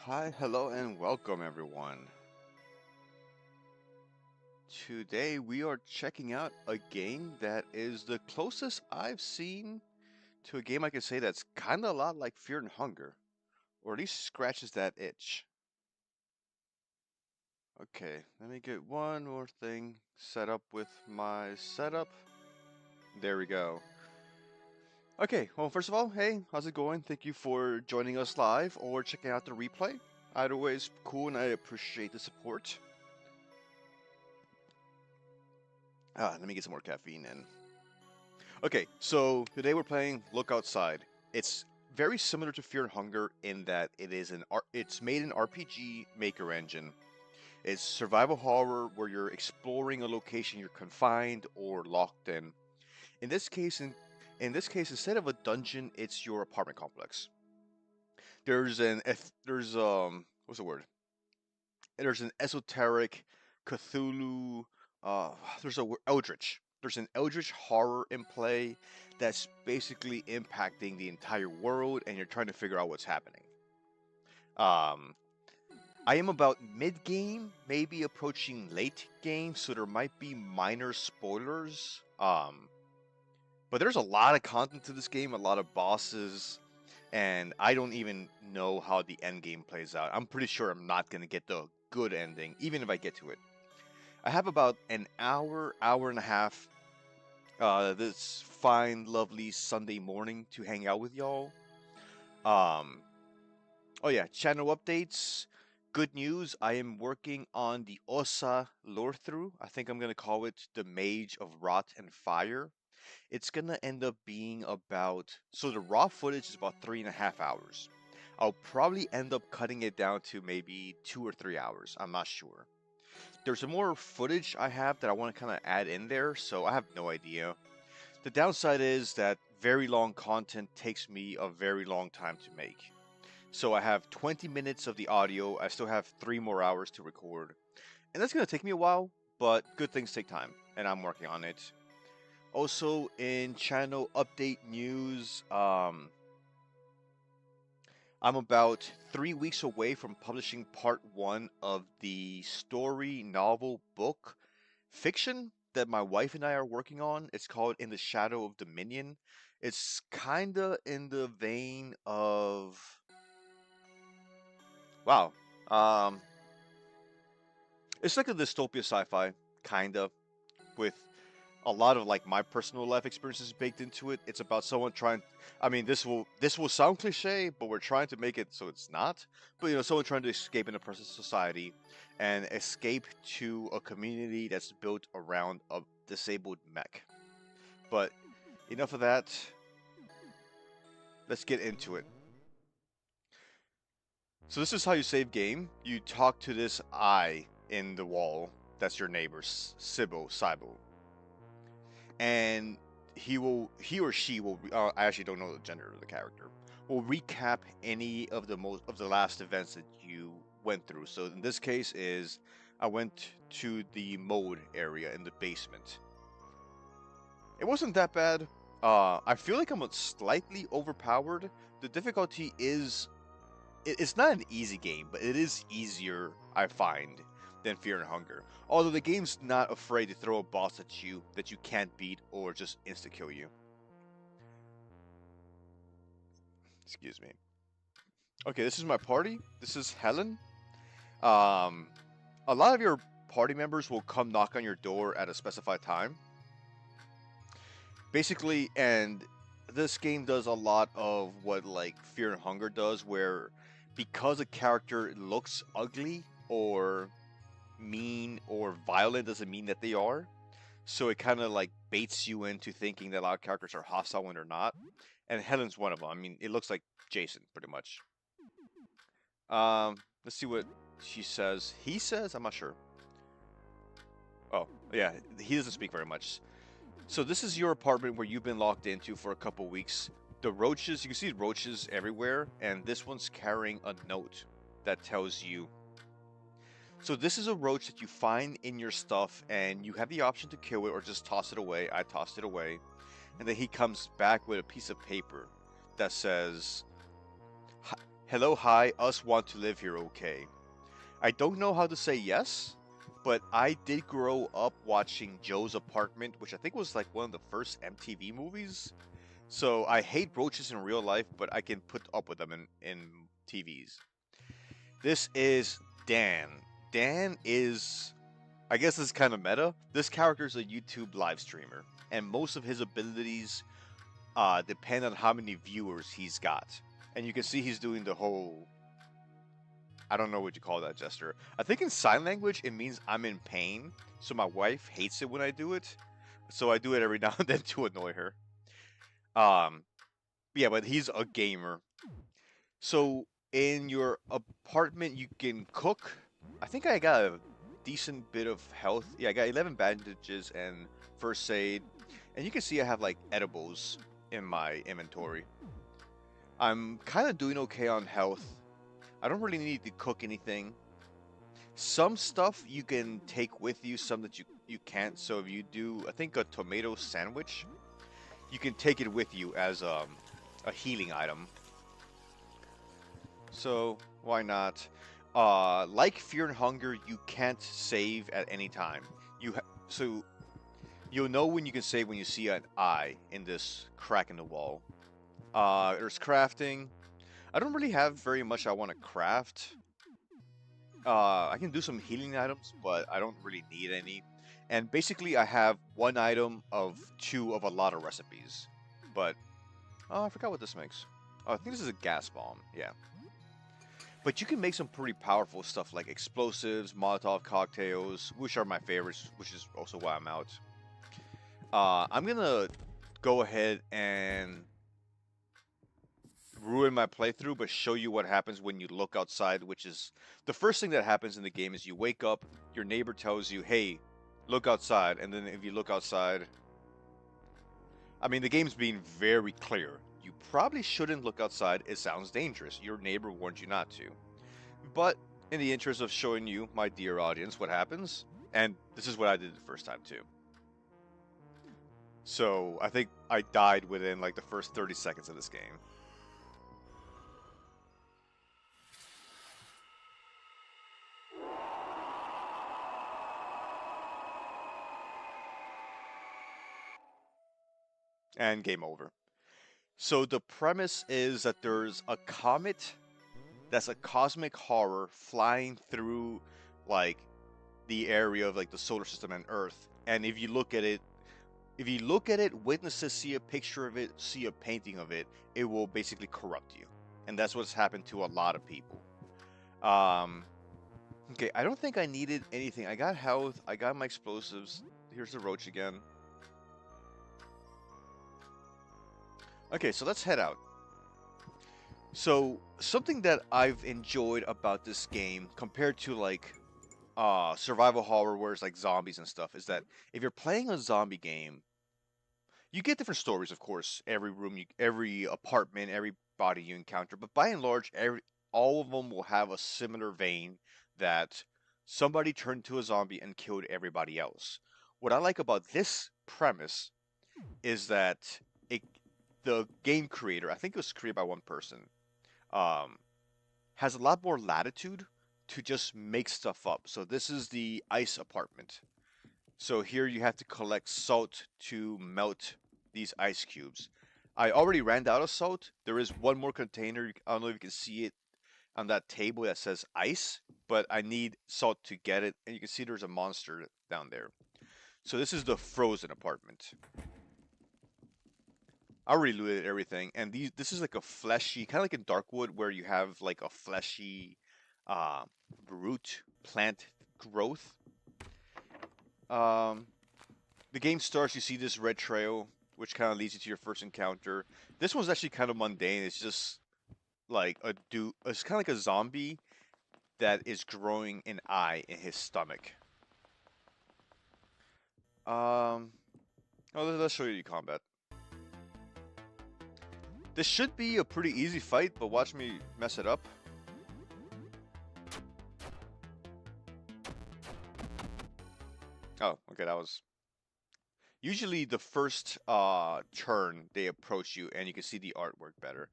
Hi, hello, and welcome everyone. Today we are checking out a game that is the closest I've seen to a game I can say that's kinda a lot like Fear and Hunger, or at least scratches that itch. Okay, let me get one more thing set up with my setup. There we go. Okay, well, first of all, hey, how's it going? Thank you for joining us live or checking out the replay. Either way is cool and I appreciate the support. Let me get some more caffeine in. Okay, so today we're playing Look Outside. It's very similar to Fear and Hunger in that it's made in RPG Maker Engine. It's survival horror where you're exploring a location you're confined or locked in. In this case, instead of a dungeon, it's your apartment complex. What's the word? There's an esoteric Cthulhu. There's a Eldritch. There's an Eldritch horror in play that's basically impacting the entire world, and you're trying to figure out what's happening. I am about mid game, maybe approaching late game, so there might be minor spoilers. But there's a lot of content to this game, a lot of bosses, and I don't even know how the end game plays out. I'm pretty sure I'm not gonna get the good ending, even if I get to it. I have about an hour, hour and a half, this fine, lovely Sunday morning to hang out with y'all. Oh yeah, channel updates. Good news, I am working on the Osa lore through. I think I'm gonna call it the Mage of Rot and Fire. It's gonna end up being so the raw footage is about 3.5 hours. I'll probably end up cutting it down to maybe 2 or 3 hours. I'm not sure. There's some more footage I have that I want to kind of add in there, so I have no idea. The downside is that very long content takes me a very long time to make. So I have 20 minutes of the audio, I still have 3 more hours to record. And that's going to take me a while, but good things take time, and I'm working on it. Also, in channel update news, I'm about 3 weeks away from publishing part 1 of the story novel book fiction that my wife and I are working on. It's called In the Shadow of Dominion. It's kinda in the vein of wow. Um it's like a dystopia sci-fi, kinda, with a lot of like my personal life experiences baked into it. It's about someone trying. I mean, this will sound cliche, but we're trying to make it so it's not. But someone trying to escape an oppressive society, and escape to a community that's built around a disabled mech. But enough of that. Let's get into it. So this is how you save game. You talk to this eye in the wall. That's your neighbor, Sybil. And he or she will. I actually don't know the gender of the character. Will recap any of the last events that you went through. So in this case, I went to the mode area in the basement. It wasn't that bad. I feel like I'm slightly overpowered. The difficulty is, it's not an easy game, but it is easier, I find, than Fear and Hunger. Although the game's not afraid to throw a boss at you that you can't beat or just insta-kill you. Excuse me. Okay, this is my party. This is Helen. Um, a lot of your party members will come knock on your door at a specified time. Basically, and this game does a lot of what like Fear and Hunger does, where because a character looks ugly or mean or violent doesn't mean that they are. So it kind of like baits you into thinking that a lot of characters are hostile when they're not. And Helen's one of them. I mean, it looks like Jason, pretty much. Let's see what she says. He says, I'm not sure. Oh, yeah, he doesn't speak very much. So this is your apartment where you've been locked into for a couple weeks. The roaches, you can see roaches everywhere, and this one's carrying a note that tells you. So this is a roach that you find in your stuff, and you have the option to kill it or just toss it away. I tossed it away. And then he comes back with a piece of paper that says, Hello, hi, us want to live here, okay? I don't know how to say yes, but I did grow up watching Joe's Apartment, which I think was like one of the first MTV movies. So I hate roaches in real life, but I can put up with them in TVs. This is Dan. Dan is, I guess this is kind of meta. This character is a YouTube live streamer, and most of his abilities depend on how many viewers he's got. And you can see he's doing the whole, I don't know what you call that gesture. I think in sign language it means I'm in pain, so my wife hates it when I do it. So I do it every now and then to annoy her. Um, yeah, but he's a gamer. So in your apartment you can cook. I think I got a decent bit of health. Yeah, I got 11 bandages and first aid. And you can see I have like edibles in my inventory. I'm kind of doing okay on health. I don't really need to cook anything. Some stuff you can take with you, some that you can't. So if you do, I think a tomato sandwich, you can take it with you as a healing item. So why not? Like Fear and Hunger, you can't save at any time. So you'll know when you can save when you see an eye in this crack in the wall. There's crafting. I don't really have very much I want to craft. I can do some healing items, but I don't really need any. And basically, I have one item of two of a lot of recipes. But, oh, I forgot what this makes. Oh, I think this is a gas bomb. Yeah. But you can make some pretty powerful stuff like explosives, Molotov cocktails, which are my favorites, which is also why I'm out. I'm gonna go ahead and ruin my playthrough, but show you what happens when you look outside, which is the first thing that happens in the game is you wake up, your neighbor tells you, hey, look outside, and then if you look outside, I mean, the game's being very clear. You probably shouldn't look outside, it sounds dangerous. Your neighbor warned you not to. But in the interest of showing you, my dear audience, what happens, and this is what I did the first time too. So I think I died within like the first 30 seconds of this game. And game over. So the premise is that there's a comet that's a cosmic horror flying through like the area of like the solar system and Earth. And if you look at it, witnesses see a picture of it, see a painting of it, it will basically corrupt you. And that's what's happened to a lot of people. Um, okay, I don't think I needed anything. I got health, I got my explosives. Here's the roach again. Okay, so let's head out. So something that I've enjoyed about this game compared to like survival horror where it's like zombies and stuff is that if you're playing a zombie game, you get different stories, of course. Every room, every apartment, every body you encounter, but by and large, all of them will have a similar vein that somebody turned to a zombie and killed everybody else. What I like about this premise is that it, the game creator, I think it was created by one person, um, has a lot more latitude to just make stuff up. So this is the ice apartment. So here you have to collect salt to melt these ice cubes. I already ran out of salt. There is one more container. I don't know if you can see it on that table that says ice, but I need salt to get it. And you can see there's a monster down there. So this is the frozen apartment. I already looted everything, and this is like a fleshy, kind of like in Darkwood, where you have like a fleshy uh, root plant growth. Um, the game starts, you see this red trail, which kind of leads you to your first encounter. This one's actually kind of mundane. It's just like a dude. It's kind of like a zombie that is growing an eye in his stomach. Um, oh, let's show you combat. This should be a pretty easy fight, but watch me mess it up. Oh, okay, that was... Usually the first turn, they approach you, and you can see the artwork better.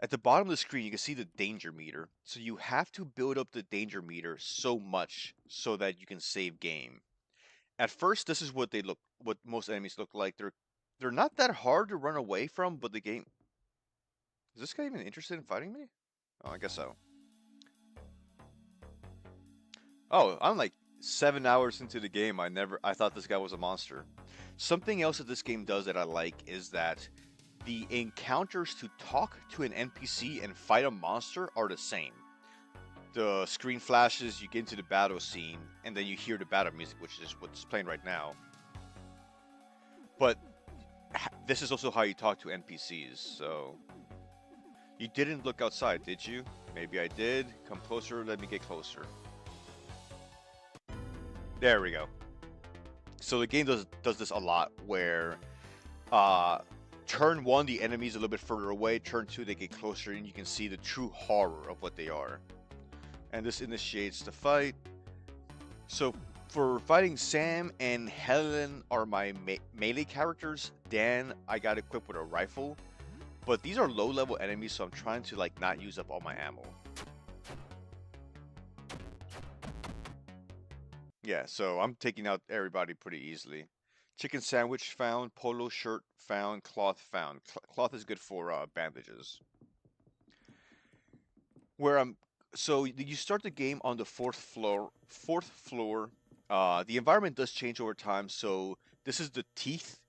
At the bottom of the screen, you can see the danger meter. So you have to build up the danger meter so much so that you can save game. At first, this is what most enemies look like. They're not that hard to run away from, but the game. Is this guy even interested in fighting me? Oh, I guess so. Oh, I'm like 7 hours into the game. I thought this guy was a monster. Something else that this game does that I like is that the encounters to talk to an NPC and fight a monster are the same. The screen flashes, you get into the battle scene, and then you hear the battle music, which is what's playing right now. But this is also how you talk to NPCs, so... You didn't look outside, did you? Maybe I did. Come closer, let me get closer. There we go. So the game does this a lot, where turn 1, the enemy's a little bit further away. Turn 2, they get closer, and you can see the true horror of what they are. And this initiates the fight. So for fighting, Sam and Helen are my melee characters. Dan, I got equipped with a rifle. But these are low-level enemies, so I'm trying to like not use up all my ammo. Yeah, so I'm taking out everybody pretty easily. Chicken sandwich found, polo shirt found, cloth found. Cloth is good for bandages. Where I'm, so you start the game on the fourth floor. Fourth floor. The environment does change over time. So this is the teeth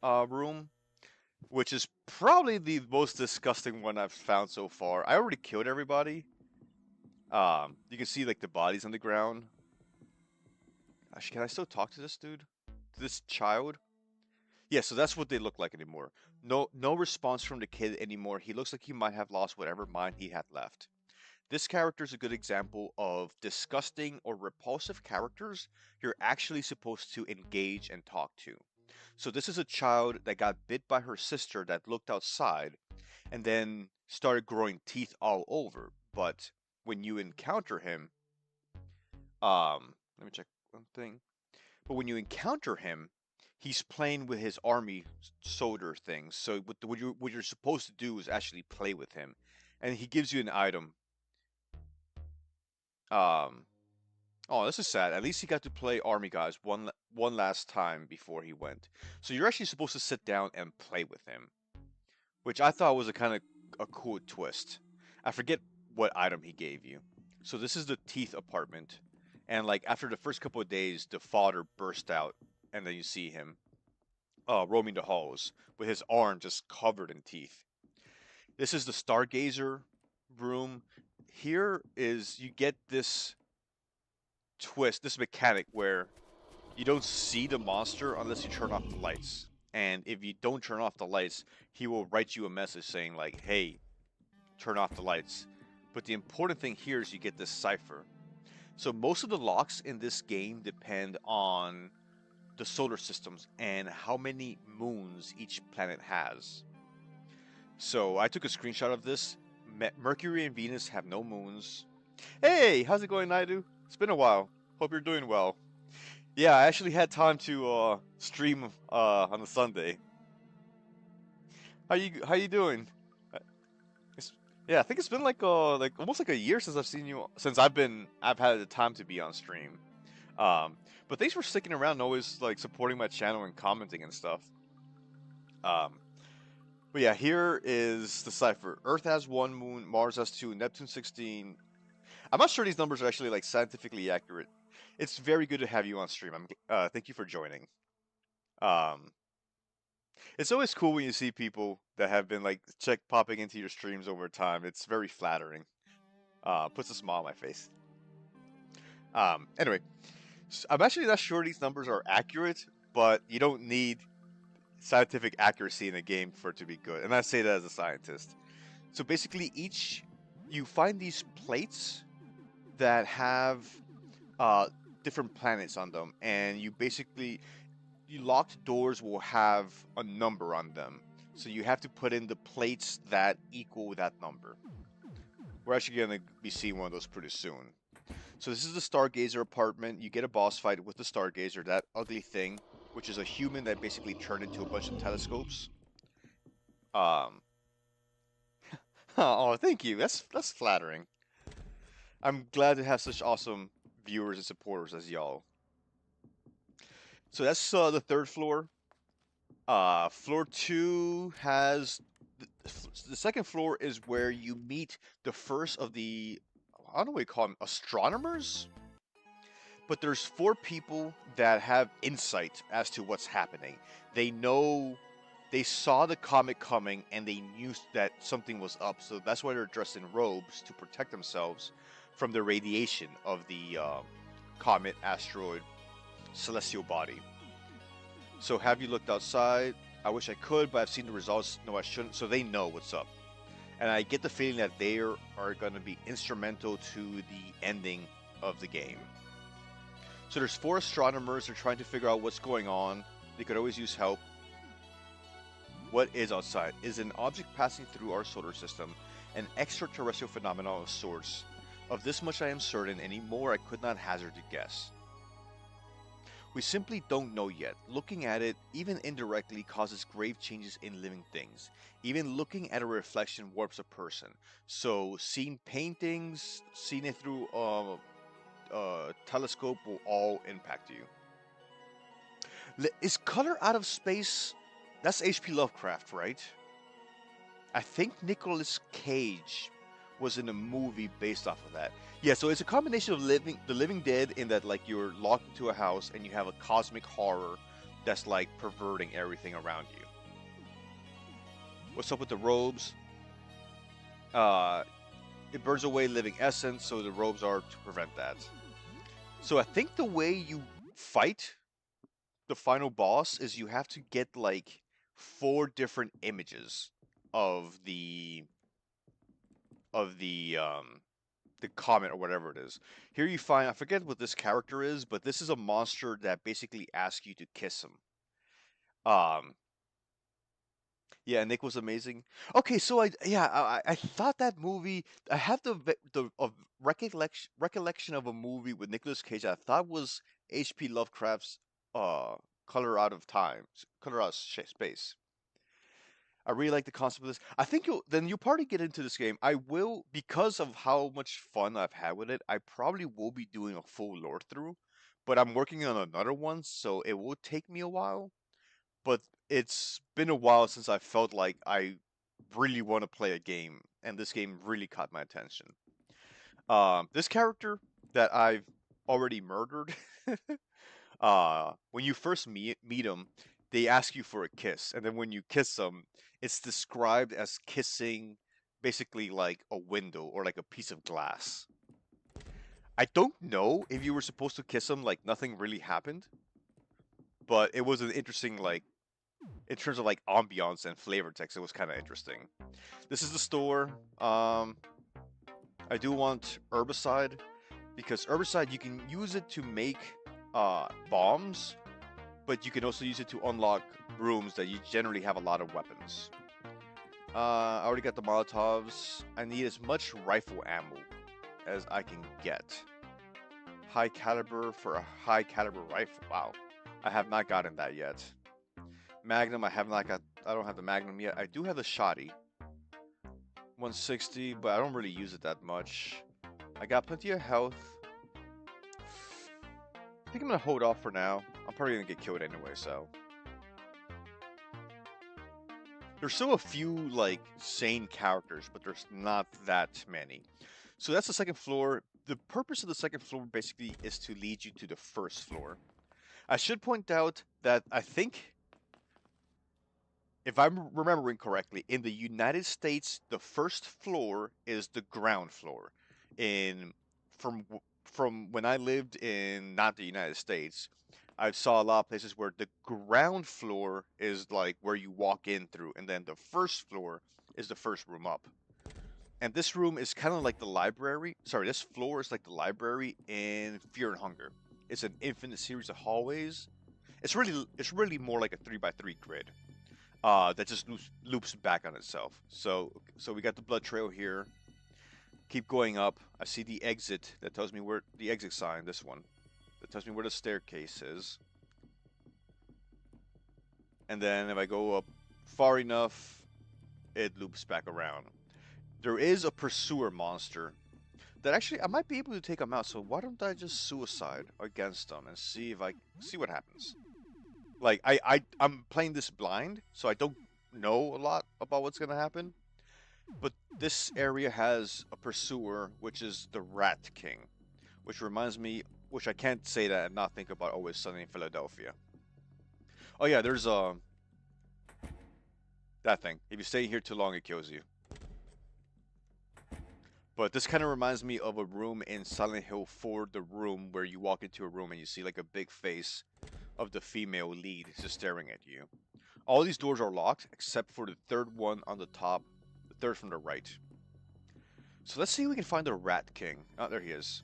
room, which is probably the most disgusting one I've found so far. I already killed everybody. You can see like the bodies on the ground. Actually, can I still talk to this dude? To this child? Yeah, so that's what they look like anymore. No response from the kid anymore. He looks like he might have lost whatever mind he had left. This character is a good example of disgusting or repulsive characters you're actually supposed to engage and talk to. So this is a child that got bit by her sister that looked outside and then started growing teeth all over. But when you encounter him, let me check one thing. But when you encounter him, he's playing with his army soldier things. So what you're supposed to do is actually play with him, and he gives you an item. Um, oh, this is sad. At least he got to play army guys one last time before he went. So you're actually supposed to sit down and play with him, which I thought was a kind of a cool twist. I forget what item he gave you. So this is the teeth apartment, and like after the first couple of days, the father burst out, and then you see him roaming the halls with his arm just covered in teeth. This is the Stargazer room. Here is you get this twist, this mechanic where you don't see the monster unless you turn off the lights. And if you don't turn off the lights, he will write you a message saying like, "Hey, turn off the lights." But the important thing here is you get this cipher. So most of the locks in this game depend on the solar systems and how many moons each planet has. So I took a screenshot of this. Mercury and Venus have no moons. Hey, how's it going, Naidu? It's been a while. Hope you're doing well. Yeah, I actually had time to stream on a Sunday. How you doing? Uh, yeah, I think it's been like almost like a year since I've seen you since I've had the time to be on stream. But thanks for sticking around and always like supporting my channel and commenting and stuff. Um, but yeah, here is the cipher. Earth has 1 moon, Mars has 2, Neptune 16. I'm not sure these numbers are actually like scientifically accurate. It's very good to have you on stream. Thank you for joining. Um, it's always cool when you see people that have been like popping into your streams over time. It's very flattering. Puts a smile on my face. Anyway, I'm actually not sure these numbers are accurate, but you don't need scientific accuracy in a game for it to be good. And I say that as a scientist. So basically, you find these plates that have different planets on them, and you locked doors will have a number on them. So you have to put in the plates that equal that number. We're actually going to be seeing one of those pretty soon. So this is the Stargazer apartment. You get a boss fight with the Stargazer, that ugly thing, which is a human that basically turned into a bunch of telescopes. Oh, thank you. That's flattering. I'm glad to have such awesome viewers and supporters as y'all. So that's the third floor. Floor two has the second floor is where you meet the first of the I don't know what you call them astronomers, but there's four people that have insight as to what's happening. They know they saw the comet coming and they knew that something was up, so that's why they're dressed in robes to protect themselves from the radiation of the comet, asteroid, celestial body. So have you looked outside? I wish I could, but I've seen the results. No, I shouldn't. So they know what's up. And I get the feeling that they are going to be instrumental to the ending of the game. So there's four astronomers. They're trying to figure out what's going on. They could always use help. What is outside? Is an object passing through our solar system, an extraterrestrial phenomenon of sorts. Of this much I am certain, any more I could not hazard to guess. We simply don't know yet. Looking at it, even indirectly, causes grave changes in living things. Even looking at a reflection warps a person. So, seeing paintings, seeing it through a telescope will all impact you. Is Color Out of Space? That's H.P. Lovecraft, right? I think Nicolas Cage was in a movie based off of that. Yeah, so it's a combination of the Living Dead in that like you're locked into a house and you have a cosmic horror that's like perverting everything around you. What's up with the robes? It burns away living essence, so the robes are to prevent that. So I think the way you fight the final boss is you have to get like 4 different images of the comet or whatever it is. Here you find, I forget what this character is, but this is a monster that basically asks you to kiss him. Um, yeah, Nick was amazing. Okay, so I thought that movie. I have the recollection of a movie with Nicolas Cage. I thought was H.P. Lovecraft's uh Color Out of Time, Color Out of Space. I really like the concept of this. I think you'll probably get into this game. I will because of how much fun I've had with it. I probably will be doing a full lore through, but I'm working on another one, so it will take me a while. But it's been a while since I felt like I really want to play a game, and this game really caught my attention. This character that I've already murdered when you first meet them, they ask you for a kiss, and then when you kiss them, it's described as kissing basically like a window or like a piece of glass. I don't know if you were supposed to kiss them like nothing really happened, but it was an interesting like in terms of like ambiance and flavor text. It was kind of interesting. This is the store. I do want herbicide because herbicide you can use it to make bombs, but you can also use it to unlock rooms that you generally have a lot of weapons. I already got the Molotovs. I need as much rifle ammo as I can get. High caliber for a high caliber rifle. Wow. I have not gotten that yet. Magnum, I have not got. I don't have the Magnum yet. I do have the Shotty. 160, but I don't really use it that much. I got plenty of health. I think I'm gonna hold off for now. I'm probably gonna get killed anyway, so. There's still a few, like, sane characters, but there's not that many. So that's the second floor. The purpose of the second floor basically is to lead you to the first floor. I should point out that I think, if I'm remembering correctly, in the United States, the first floor is the ground floor. In from from when I lived in not the United States, I saw a lot of places where the ground floor is like where you walk in through, and then the first floor is the first room up. And this room is kind of like the library. Sorry, this floor is like the library in Fear and Hunger. It's an infinite series of hallways. It's really more like a 3x3 grid that just loops back on itself. So we got the blood trail here. Keep going up. I see the exit that tells me where the exit sign. This one that tells me where the staircase is. And then if I go up far enough, it loops back around. There is a pursuer monster that actually I might be able to take him out. So why don't I just suicide against them and see if I see what happens? Like I'm playing this blind, so I don't know a lot about what's gonna happen. But this area has a pursuer, which is the Rat King, which reminds me, which I can't say that and not think about Always Sunny in Philadelphia. Oh yeah, there's that thing. If you stay here too long, it kills you. But this kind of reminds me of a room in Silent Hill 4, the room where you walk into a room and you see like a big face of the female lead just staring at you. All these doors are locked except for the third one on the top, the third from the right. So let's see if we can find the Rat King. Oh, there he is.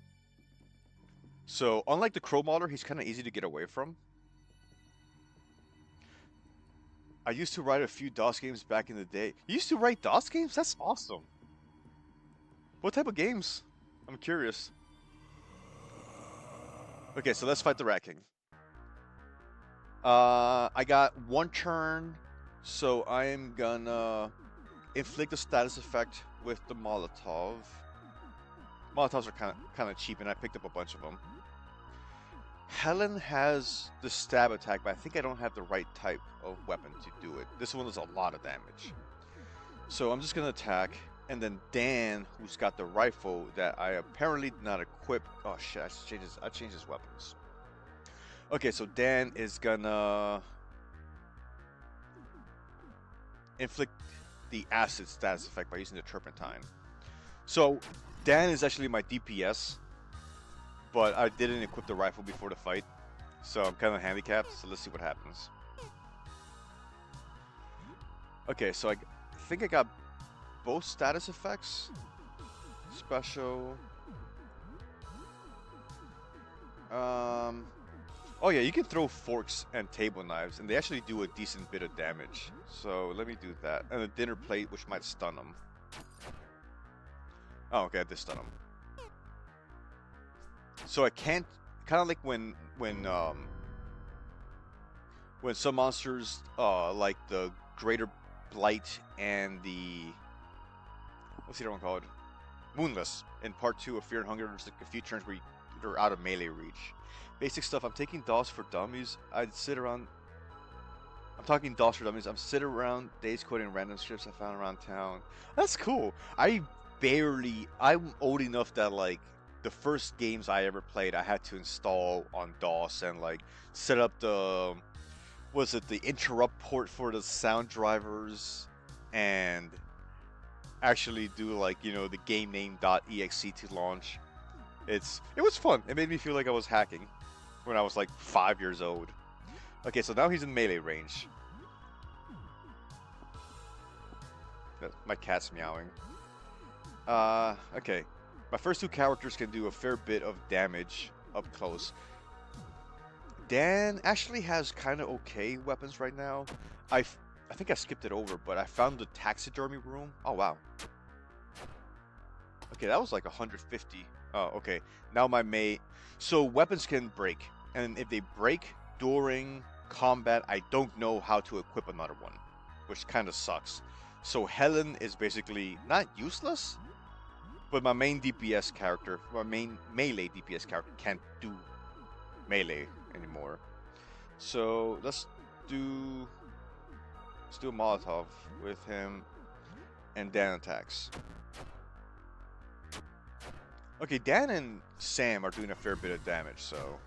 So unlike the Crow Mauler, he's kind of easy to get away from. I used to write a few DOS games back in the day. You used to write DOS games? That's awesome. What type of games? I'm curious. Okay, so let's fight the Rat King. I got one turn, so I am gonna inflict a status effect with the Molotov. Molotovs are kind of cheap, and I picked up a bunch of them. Helen has the stab attack, but I think I don't have the right type of weapon to do it. This one does a lot of damage. So I'm just gonna attack, and then Dan, who's got the rifle that I apparently did not equip. Oh shit! I changed his weapons. Okay, so Dan is gonna inflict the acid status effect by using the turpentine. So Dan is actually my DPS, but I didn't equip the rifle before the fight, so I'm kind of handicapped. So let's see what happens. Okay, so I think I got both status effects. Special. Oh yeah, you can throw forks and table knives, and they actually do a decent bit of damage. So let me do that. And a dinner plate, which might stun them. Oh, okay, I did stun them. So I can't, kind of like when some monsters, like the Greater Blight and the, what's the other one called? Moonless. In part 2 of Fear and Hunger, there's like a few turns where they're out of melee reach. Basic stuff. I'm taking DOS for dummies. I'm talking DOS for dummies. I'm sitting around days quoting random scripts I found around town. That's cool. I'm old enough that like the first games I ever played, I had to install on DOS and like set up the interrupt port for the sound drivers and actually do like the game name.exe to launch. It was fun. It made me feel like I was hacking when I was like 5 years old. Okay, so now he's in melee range. My cat's meowing. Okay. My first two characters can do a fair bit of damage up close. Dan actually has kind of okay weapons right now. I think I skipped it over, but I found the taxidermy room. Oh, wow. Okay, that was like 150. Oh, okay. Now my mate. So weapons can break. And if they break during combat, I don't know how to equip another one, which kind of sucks. So Helen is basically not useless, but my main DPS character, my main melee DPS character can't do melee anymore. So let's do a Molotov with him, and Dan attacks. Okay, Dan and Sam are doing a fair bit of damage, so.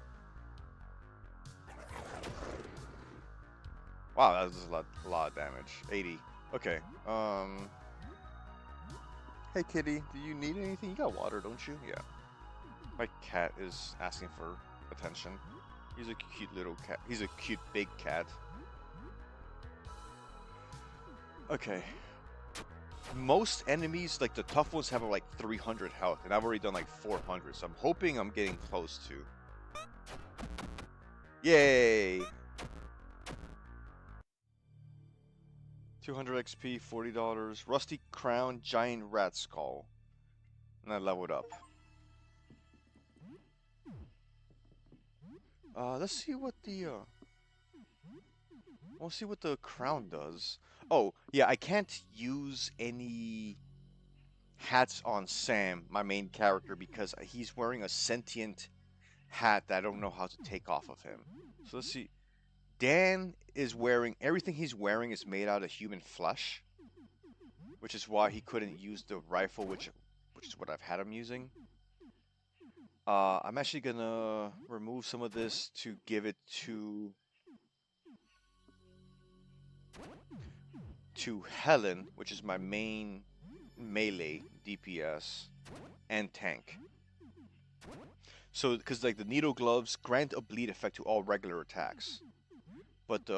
Wow, that's a lot of damage. 80. Okay. Hey kitty, do you need anything? You got water, don't you? Yeah. My cat is asking for attention. He's a cute little cat. He's a cute big cat. Okay. Most enemies, like the tough ones, have like 300 health, and I've already done like 400, so I'm hoping I'm getting close to. Yay! 200 XP, $40. Rusty Crown, Giant Rat Skull. And I leveled up. Let's see what the, we'll see what the crown does. Oh, yeah, I can't use any hats on Sam, my main character, because he's wearing a sentient hat that I don't know how to take off of him. So let's see. Dan is wearing, everything he's wearing is made out of human flesh, which is why he couldn't use the rifle, which is what I've had him using. I'm actually gonna remove some of this to give it to Helen, which is my main melee DPS and tank. So, because like the needle gloves grant a bleed effect to all regular attacks, but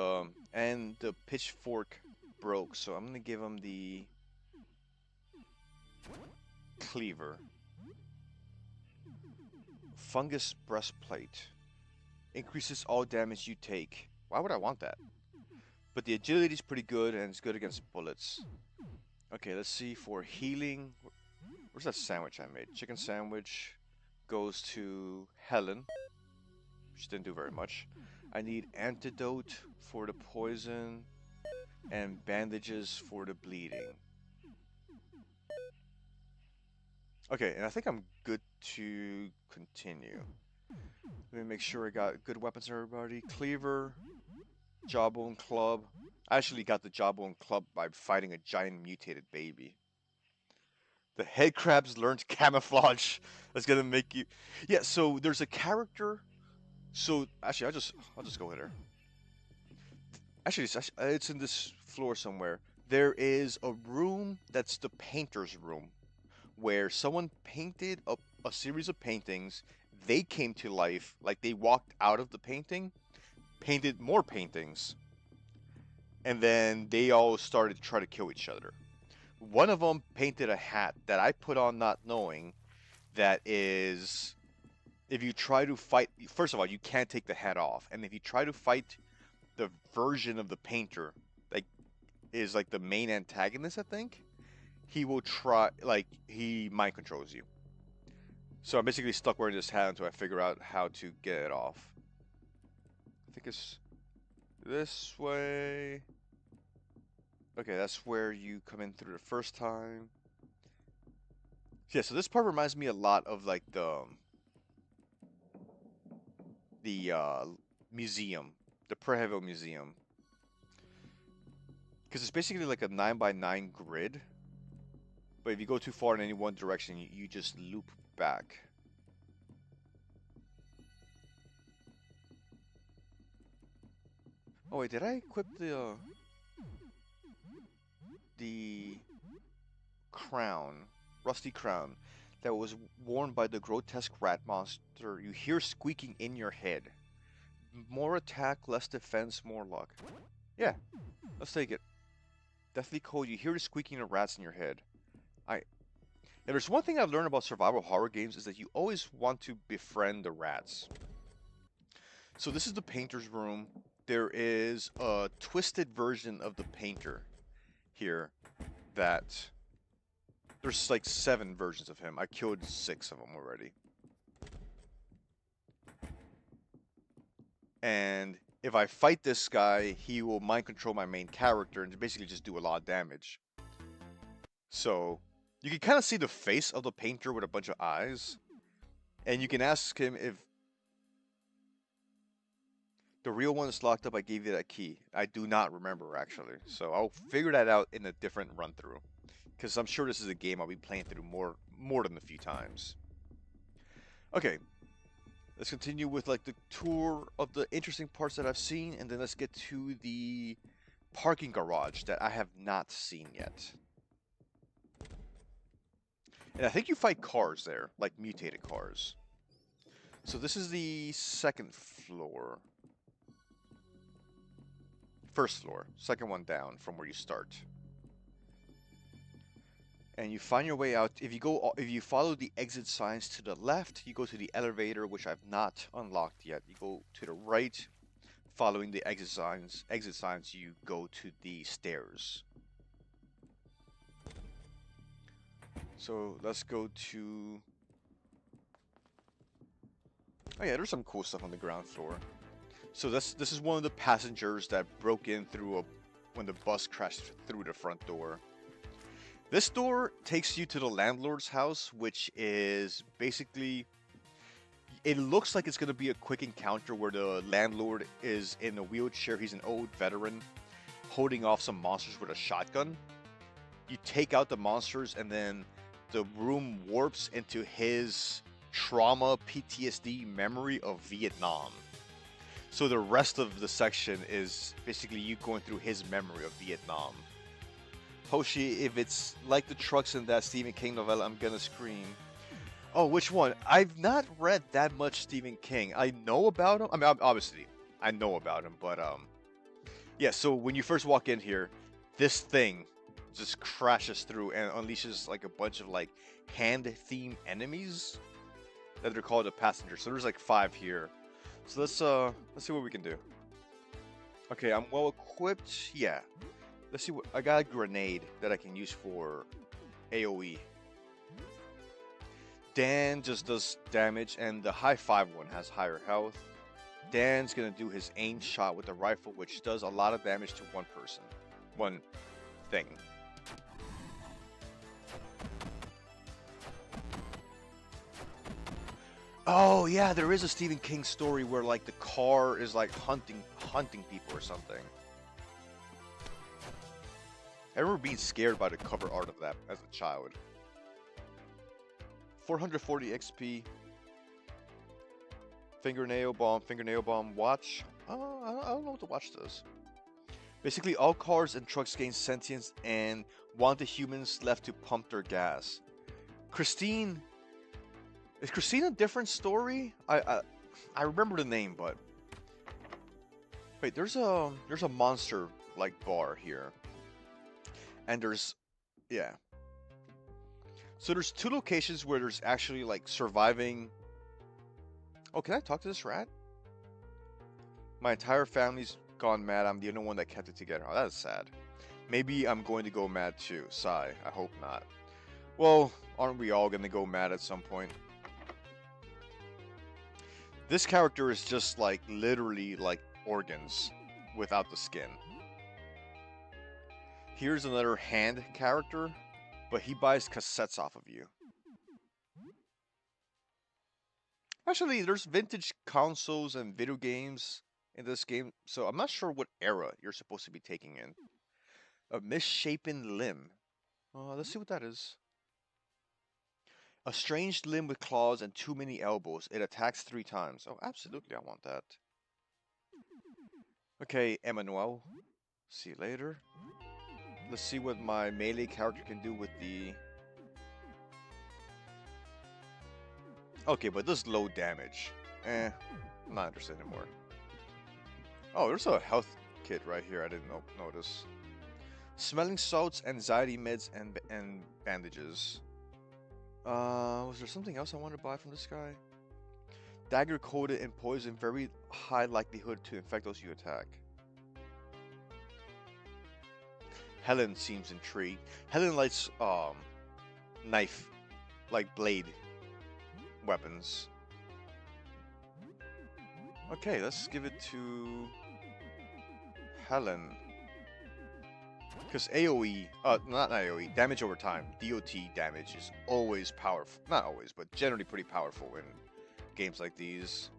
and the pitchfork broke, so I'm gonna give him the cleaver. Fungus breastplate increases all damage you take. Why would I want that? But the agility is pretty good and it's good against bullets. Okay, let's see for healing. Where's that sandwich I made? Chicken sandwich goes to Helen, which didn't do very much. I need antidote for the poison and bandages for the bleeding. Okay, and I think I'm good to continue. Let me make sure I got good weapons for everybody. Cleaver, Jawbone Club. I actually got the Jawbone Club by fighting a giant mutated baby. The head crabs learned camouflage. That's gonna make you. Yeah. So there's a character. So actually, I'll just go with her. Actually, it's in this floor somewhere. There is a room that's the painter's room, where someone painted a series of paintings. They came to life, like they walked out of the painting, painted more paintings, and then they all started to try to kill each other. One of them painted a hat that I put on not knowing that is, if you try to fight, first of all, you can't take the hat off, and if you try to fight the version of the painter, like, is like the main antagonist, I think, he will try, like, he mind controls you. So I'm basically stuck wearing this hat until I figure out how to get it off. I think it's this way. Okay, that's where you come in through the first time. Yeah, so this part reminds me a lot of like the museum, the Prehevo Museum, because it's basically like a 9x9 grid. But if you go too far in any one direction, you just loop back. Oh wait, did I equip the crown, rusty crown, that was worn by the grotesque rat monster? You hear squeaking in your head. More attack, less defense, more luck. Yeah, let's take it. Deathly cold. You hear the squeaking of rats in your head. If there's one thing I've learned about survival horror games is that you always want to befriend the rats. So this is the painter's room. There is a twisted version of the painter here that there's like 7 versions of him. I killed 6 of them already. And if I fight this guy, he will mind control my main character and basically just do a lot of damage. So you can kind of see the face of the painter with a bunch of eyes. And you can ask him if the real one is locked up. I gave you that key. I do not remember, actually. So I'll figure that out in a different run-through. Because I'm sure this is a game I'll be playing through more than a few times. Okay. Let's continue with like the tour of the interesting parts that I've seen. And then let's get to the parking garage that I have not seen yet. And I think you fight cars there, like mutated cars. So this is the second floor. First floor, second one down from where you start. And you find your way out. If you follow the exit signs to the left, you go to the elevator, which I've not unlocked yet. You go to the right, following the exit signs, you go to the stairs. So let's go to... Oh yeah, there's some cool stuff on the ground floor. So this is one of the passengers that broke in through when the bus crashed through the front door. This door takes you to the landlord's house, which is basically, it looks like it's going to be a quick encounter where the landlord is in a wheelchair. He's an old veteran holding off some monsters with a shotgun. You take out the monsters, and then the room warps into his trauma PTSD memory of Vietnam. So the rest of the section is basically you going through his memory of Vietnam. Hoshi, if it's like the trucks in that Stephen King novella, I'm gonna scream. Oh, which one? I've not read that much Stephen King. I know about him. I mean, obviously, I know about him, but yeah. So when you first walk in here, this thing just crashes through and unleashes like a bunch of like hand-themed enemies that are called the passengers. So there's like 5 here. So let's see what we can do. Okay, I'm well equipped. Yeah. Let's see what I got. A grenade that I can use for AoE. Dan just does damage, and the high 5 one has higher health. Dan's gonna do his aim shot with the rifle, which does a lot of damage to one person, one thing. Oh yeah, there is a Stephen King story where like the car is like hunting people or something. I remember being scared by the cover art of that as a child. 440 XP. Fingernail bomb, watch. I don't know what the watch does. Basically, all cars and trucks gain sentience and want the humans left to pump their gas. Christine. Is Christine a different story? I remember the name, but wait, there's a monster like bar here. And there's, yeah. So there's 2 locations where there's actually like surviving. Oh, can I talk to this rat? My entire family's gone mad. I'm the only one that kept it together. Oh, that's sad. Maybe I'm going to go mad too. Sigh. I hope not. Well, aren't we all going to go mad at some point? This character is just like literally like organs without the skin. Here's another hand character, but he buys cassettes off of you. Actually, there's vintage consoles and video games in this game, so I'm not sure what era you're supposed to be taking in. A misshapen limb. Let's see what that is. A strange limb with claws and too many elbows. It attacks 3 times. Oh, absolutely, I want that. Okay, Emmanuel. See you later. Let's see what my melee character can do with the... Okay, but this low damage. I'm not interested anymore. Oh, there's a health kit right here I didn't notice. Smelling salts, anxiety meds, and bandages. Was there something else I wanted to buy from this guy? Dagger coated in poison, very high likelihood to infect those you attack. Helen seems intrigued. Helen likes knife, like blade weapons. Okay, let's give it to Helen. Because AoE, not AoE, damage over time, DOT damage is always powerful. Not always, but generally pretty powerful in games like these.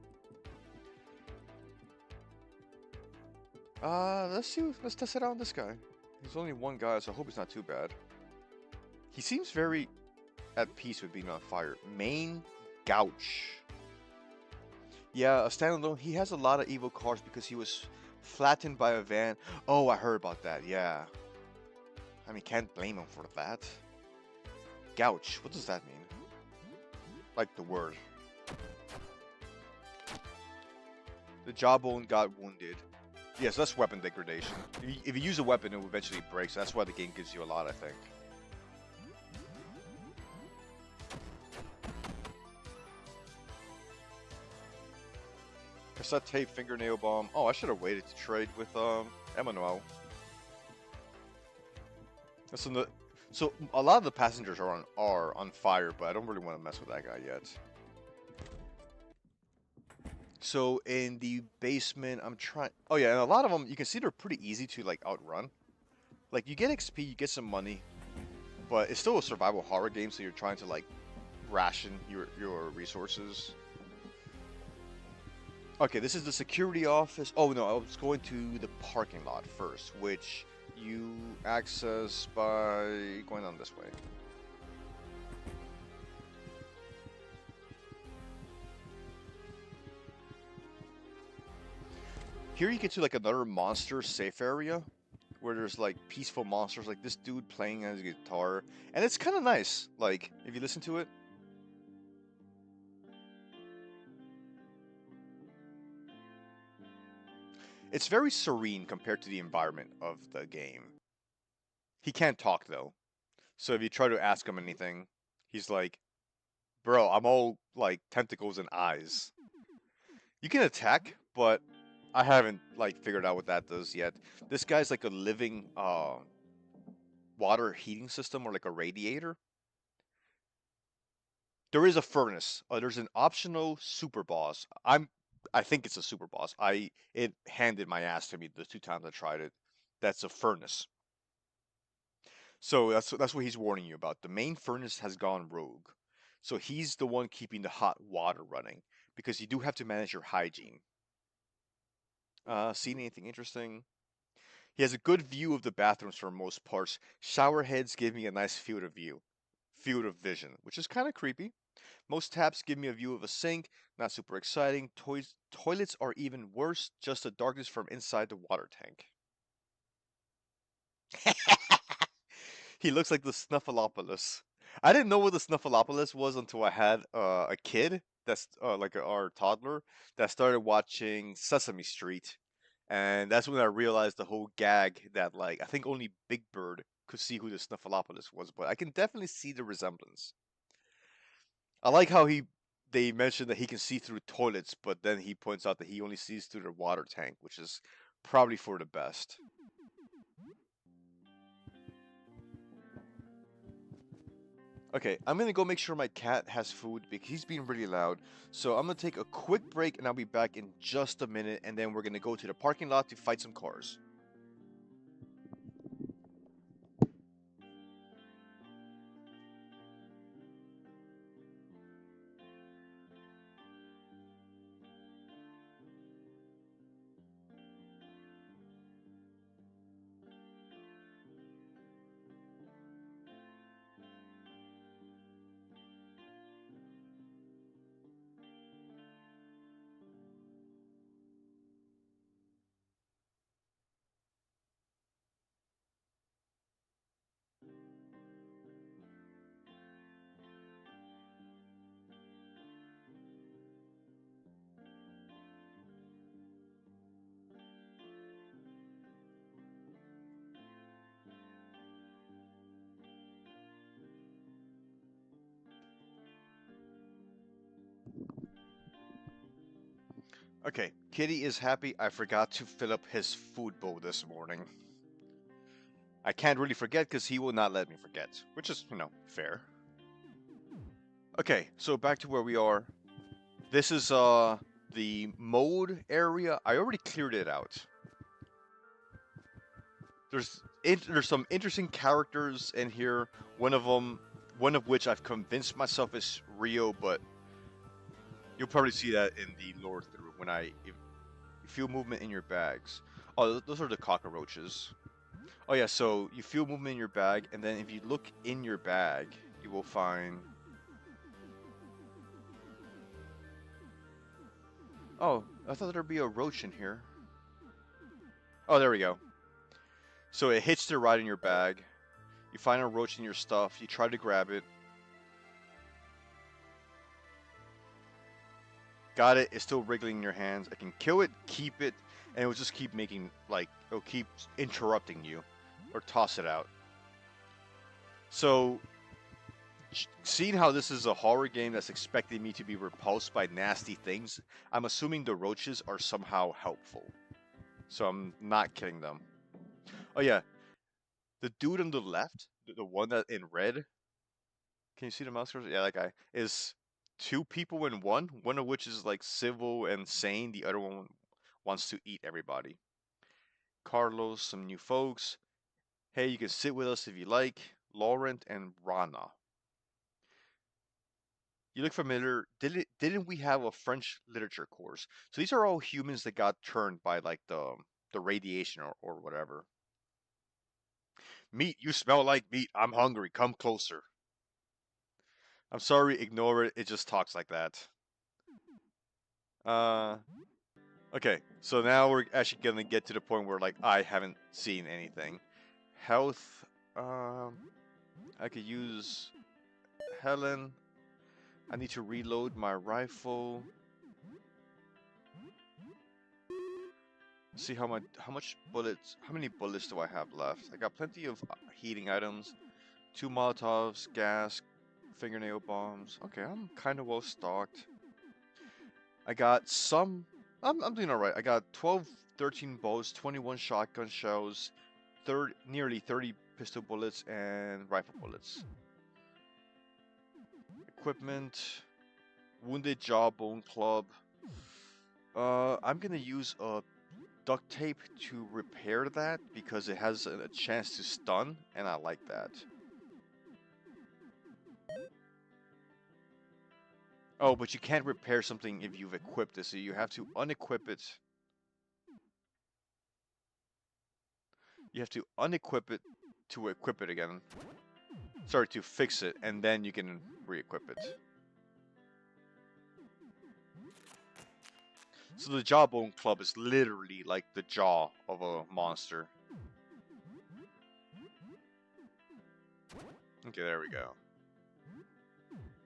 Let's test it out on this guy. There's only one guy, so I hope it's not too bad. He seems very at peace with being on fire. Main Gouch. Yeah, a standalone. He has a lot of evil cards because he was flattened by a van. Oh, I heard about that, yeah. I mean, can't blame him for that. Gouch, what does that mean? Like the word. The jawbone got wounded. Yes, that's weapon degradation. If you use a weapon, it will eventually break, so that's why the game gives you a lot, I think. Cassette tape, fingernail bomb. Oh, I should have waited to trade with Emmanuel. So a lot of the passengers are on fire, but I don't really want to mess with that guy yet. So in the basement, I'm trying. Oh yeah, and a lot of them you can see they're pretty easy to like outrun. Like you get XP, you get some money, but it's still a survival horror game, so you're trying to like ration your resources. Okay, this is the security office. Oh no, I was going to the parking lot first, which you access by going on this way. Here you get to like another monster safe area where there's like peaceful monsters, like this dude playing his guitar, and it's kind of nice. Like if you listen to it, it's very serene compared to the environment of the game. He can't talk though, so if you try to ask him anything, he's like, "Bro, I'm all like tentacles and eyes." You can attack, but I haven't like figured out what that does yet. This guy's like a living water heating system or like a radiator. There is a furnace. There's an optional super boss. I think it's a super boss. It handed my ass to me the two times I tried it. That's a furnace. So that's what he's warning you about. The main furnace has gone rogue. So he's the one keeping the hot water running because you do have to manage your hygiene. Seen anything interesting? He has a good view of the bathrooms for most parts. Shower heads give me a nice field of vision, which is kind of creepy. Most taps give me a view of a sink, not super exciting. Toilets are even worse, just the darkness from inside the water tank. He looks like the Snuffleupagus. I didn't know what the Snuffleupagus was until I had a kid that's our toddler that started watching Sesame Street, and that's when I realized the whole gag that like I think only Big Bird could see who the Snuffleupagus was, but I can definitely see the resemblance. I like how they mentioned that he can see through toilets, but then he points out that he only sees through the water tank, which is probably for the best. Okay, I'm gonna go make sure my cat has food because he's being really loud. So I'm gonna take a quick break and I'll be back in just a minute, and then we're gonna go to the parking lot to fight some cars. Okay, Kitty is happy I forgot to fill up his food bowl this morning. I can't really forget because he will not let me forget, which is, fair. Okay, so back to where we are. This is the mode area. I already cleared it out. There's some interesting characters in here. One of which I've convinced myself is Rio, but you'll probably see that in the lore through when if you feel movement in your bags. Oh, those are the cockroaches. Oh yeah, so you feel movement in your bag, and then if you look in your bag, you will find. Oh, I thought there'd be a roach in here. Oh, there we go. So it hits the right in your bag. You find a roach in your stuff. You try to grab it. Got it. It's still wriggling in your hands. I can kill it, keep it, and it will just keep making it'll keep interrupting you, or toss it out. So, seeing how this is a horror game that's expecting me to be repulsed by nasty things, I'm assuming the roaches are somehow helpful. So I'm not killing them. Oh yeah, the dude on the left, the one that in red. Can you see the mouse cursor? Yeah, that guy is two people in one. One of which is like civil and sane. The other one wants to eat everybody. Carlos, some new folks. Hey, you can sit with us if you like. Laurent, and Rana. You look familiar. Didn't we have a French literature course? So these are all humans that got turned by like the radiation or whatever. Meat, you smell like meat. I'm hungry. Come closer. I'm sorry, ignore it. It just talks like that. Uh, okay. So now we're actually gonna get to the point where like I haven't seen anything. Health. I could use Helen. I need to reload my rifle. See how many bullets do I have left? I got plenty of heating items, 2 Molotovs, gas, fingernail bombs. Okay, I'm kind of well stocked. I got some. I'm doing all right. I got 12, 13 bows, 21 shotgun shells, nearly 30 pistol bullets and rifle bullets. Equipment, wounded jawbone club. I'm gonna use a duct tape to repair that because it has a chance to stun, and I like that. Oh, but you can't repair something if you've equipped it, so you have to unequip it. You have to unequip it to equip it again. Sorry, to fix it, and then you can re-equip it. So the jawbone club is literally like the jaw of a monster. Okay, there we go.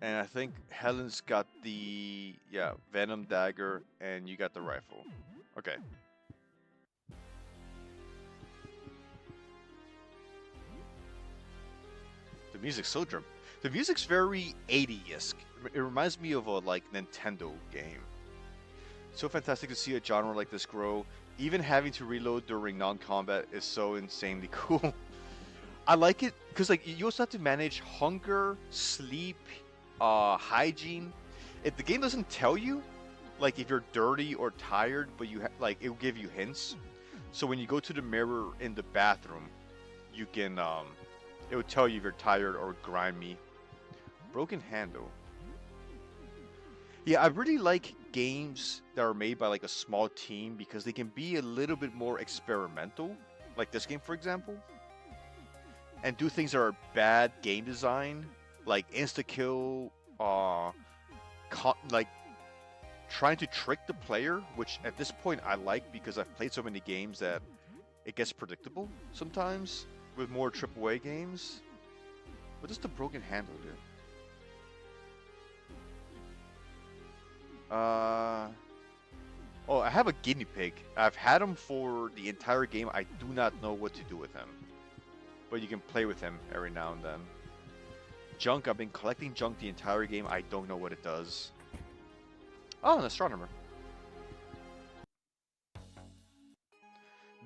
And I think Helen's got the, yeah, venom dagger, and you got the rifle. Okay. The music's so drum. The music's very 80-esque. It reminds me of a like Nintendo game. So fantastic to see a genre like this grow. Even having to reload during non-combat is so insanely cool. I like it because like you also have to manage hunger, sleep, hygiene. If the game doesn't tell you, like if you're dirty or tired, but like it will give you hints. So when you go to the mirror in the bathroom, you can it will tell you if you're tired or grimy. Broken handle. Yeah, I really like games that are made by like a small team because they can be a little bit more experimental, like this game for example, and do things that are bad game design, like insta kill, like trying to trick the player, which at this point I like because I've played so many games that it gets predictable sometimes with more AAA games. What does the broken handle do? Oh, I have a guinea pig. I've had him for the entire game. I do not know what to do with him. But you can play with him every now and then. Junk, I've been collecting junk the entire game. I don't know what it does. Oh, an astronomer.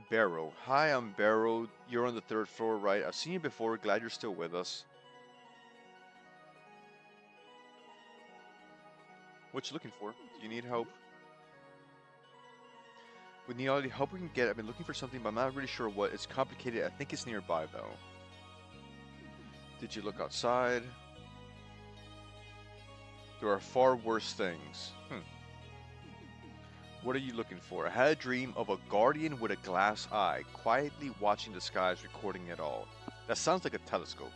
Barrow. Hi, I'm Barrow. You're on the 3rd floor, right? I've seen you before. Glad you're still with us. What you looking for? Do you need help? We need all the help we can get. I've been looking for something, but I'm not really sure what. It's complicated. I think it's nearby, though. Did you look outside? There are far worse things. What are you looking for? I had a dream of a guardian with a glass eye, quietly watching the skies, recording it all. That sounds like a telescope.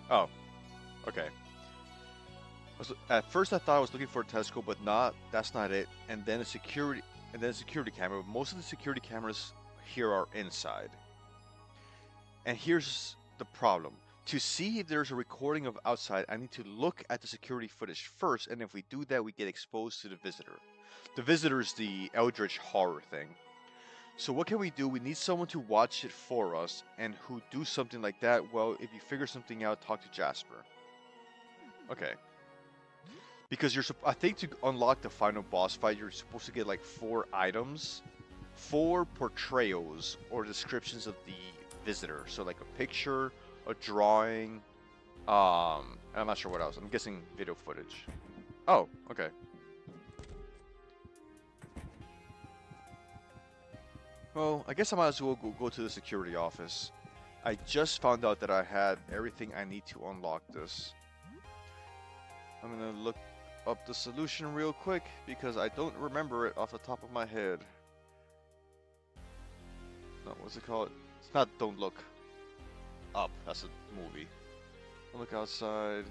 Oh, okay. At first I thought I was looking for a telescope, but that's not it. And then a security camera. Most of the security cameras here are inside. And here's the problem. To see if there's a recording of outside, I need to look at the security footage first, and if we do that, we get exposed to the visitor. The visitor is the Eldritch horror thing. So what can we do? We need someone to watch it for us, and who do something like that. Well, if you figure something out, talk to Jasper. Okay. Because I think to unlock the final boss fight, you're supposed to get like 4 items, 4 portrayals or descriptions of the visitor. So like a picture, a drawing, I'm not sure what else. I'm guessing video footage. Oh, okay. Well, I guess I might as well go to the security office. I just found out that I had everything I need to unlock this. I'm gonna look up the solution real quick because I don't remember it off the top of my head. No, what's it called? It's not Don't Look Up. That's a movie. Don't look outside.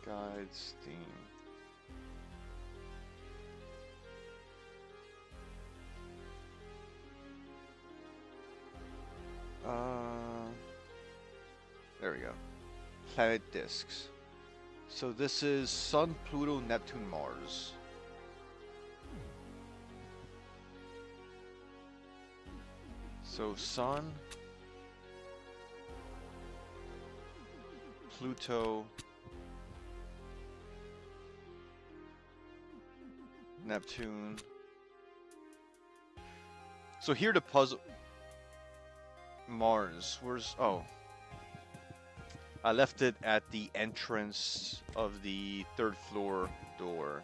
Guide Steam. There we go. Planet discs. So this is Sun, Pluto, Neptune, Mars. So Sun, Pluto, Neptune. So here the puzzle. Mars. Where's... Oh. I left it at the entrance of the 3rd floor door.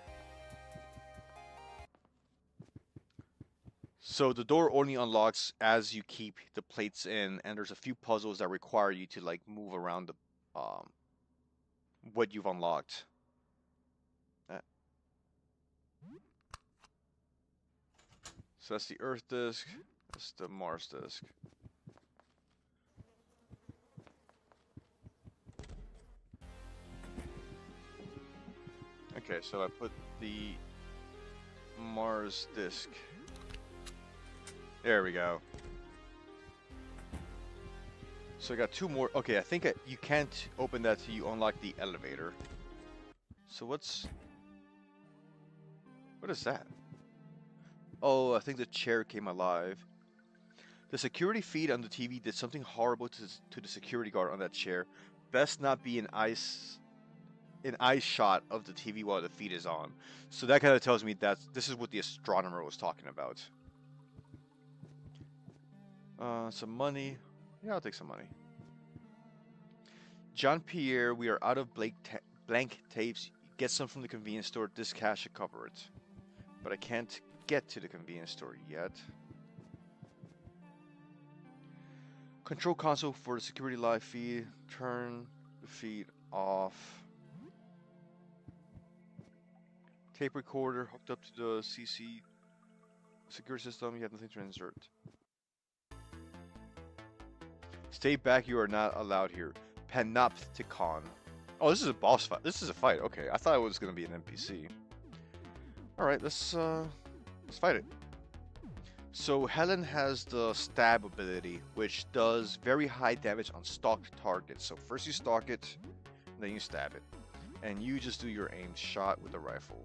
So the door only unlocks as you keep the plates in, and there's a few puzzles that require you to like move around the what you've unlocked. So that's the Earth disk. That's the Mars disk. Okay, so I put the Mars disk. There we go. So I got 2 more. Okay, I think you can't open that till you unlock the elevator. So what is that? Oh, I think the chair came alive. The security feed on the TV did something horrible to the security guard on that chair. Best not be an eye shot of the TV while the feed is on. So that kind of tells me that this is what the astronomer was talking about. Some money. Yeah, I'll take some money. John Pierre, we are out of blank tapes. Get some from the convenience store. This cash should cover it. But I can't get to the convenience store yet. Control console for the security live feed. Turn the feed off. Tape recorder hooked up to the CC security system. You have nothing to insert. Stay back. You are not allowed here. Panopticon. Oh, this is a boss fight. This is a fight. Okay, I thought it was gonna be an NPC. All right, let's fight it. So Helen has the stab ability, which does very high damage on stalked targets. So first you stalk it, then you stab it, and you just do your aimed shot with the rifle.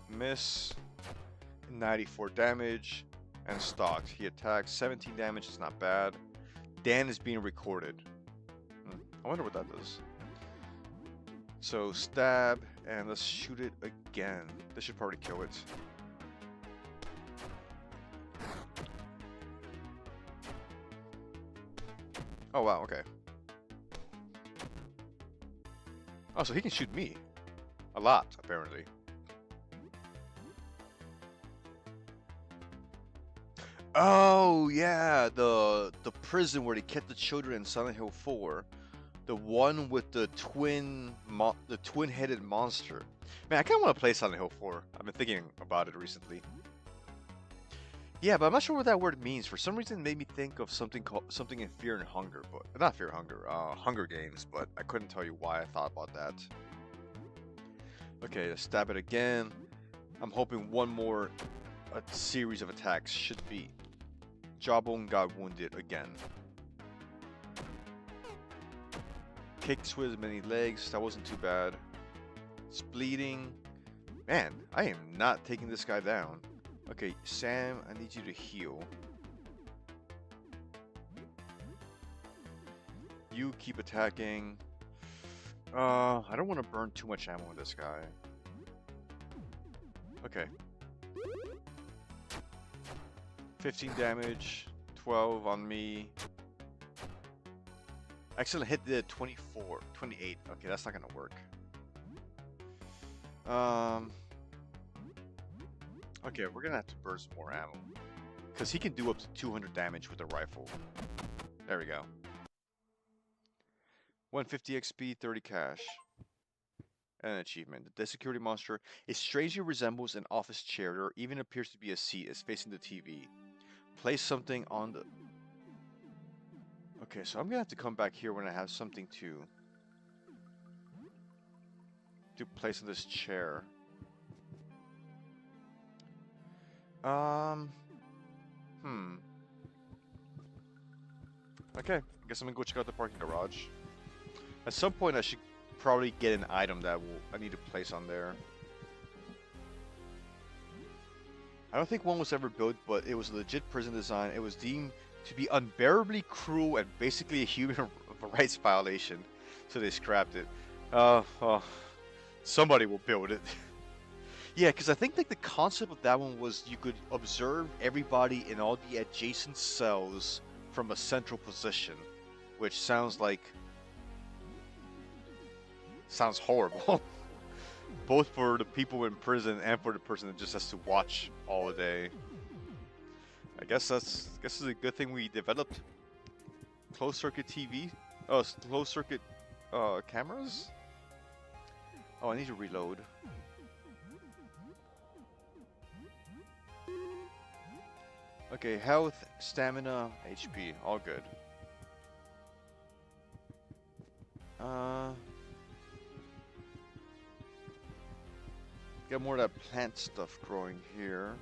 Miss, 94 damage, and stalked. He attacks, 17 damage. It's not bad. Dan is being recorded. I wonder what that does. So stab, and let's shoot it again. This should probably kill it. Oh wow, okay. Oh, so he can shoot me. A lot, apparently. Oh yeah, the prison where they kept the children in Silent Hill 4. The one with the twin-headed monster. Man, I kind of want to play Silent Hill 4. I've been thinking about it recently. Yeah, but I'm not sure what that word means. For some reason, it made me think of something in Fear and Hunger, but not Fear and Hunger, Hunger Games. But I couldn't tell you why I thought about that. Okay, let's stab it again. I'm hoping one more series of attacks should be. Jawbone got wounded again. Kicks with many legs. That wasn't too bad. It's bleeding. Man, I am not taking this guy down. Okay, Sam, I need you to heal. You keep attacking. I don't want to burn too much ammo with this guy. Okay. 15 damage, 12 on me. Excellent, hit the 24, 28. Okay, that's not gonna work. Okay, we're gonna have to burn some more ammo. Because he can do up to 200 damage with a rifle. There we go. 150 XP, 30 cash. And an achievement. The security monster. It strangely resembles an office chair or even appears to be a seat. It's facing the TV. Place something on the... Okay, so I'm gonna have to come back here when I have something to place on this chair. Okay, I guess I'm gonna go check out the parking garage. At some point I should probably get an item that I need to place on there. I don't think one was ever built, but it was a legit prison design. It was deemed to be unbearably cruel and basically a human rights violation, so they scrapped it. Somebody will build it. Yeah, because I think like the concept of that one was you could observe everybody in all the adjacent cells from a central position, which sounds horrible. Both for the people in prison and for the person that just has to watch all day. I guess it's a good thing we developed closed circuit TV. Oh, closed circuit cameras. Oh, I need to reload. Okay, health, stamina, HP, all good. Get more of that plant stuff growing here.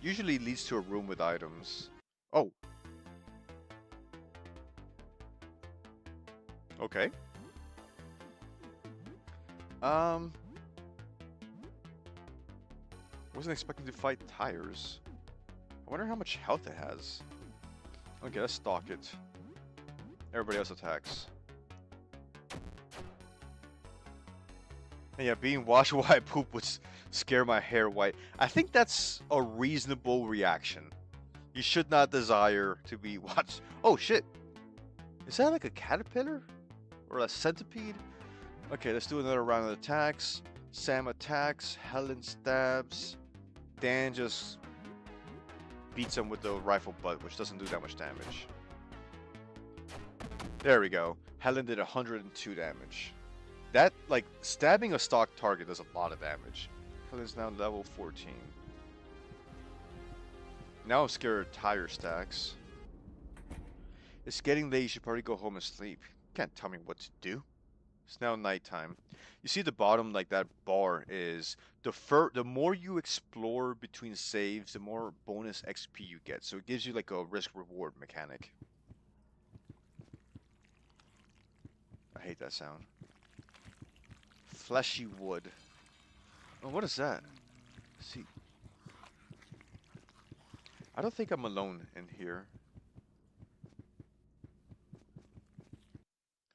Usually leads to a room with items. Oh. Okay. Wasn't expecting to fight tires. I wonder how much health it has. Okay, let's stalk it. Everybody else attacks. And yeah, being watched while I poop would scare my hair white. I think that's a reasonable reaction. You should not desire to be watched. Oh shit! Is that like a caterpillar? Or a centipede? Okay, let's do another round of attacks. Sam attacks, Helen stabs, Dan just beats him with the rifle butt, which doesn't do that much damage. There we go. Helen did 102 damage. That, like, stabbing a stock target does a lot of damage. Helen's now level 14. Now I'm scared of tire stacks. It's getting late, you should probably go home and sleep. You can't tell me what to do. It's now nighttime. You see the bottom, like that bar is the more you explore between saves, the more bonus XP you get. So it gives you like a risk reward mechanic. I hate that sound. Fleshy wood. Oh, what is that? Let's see. I don't think I'm alone in here.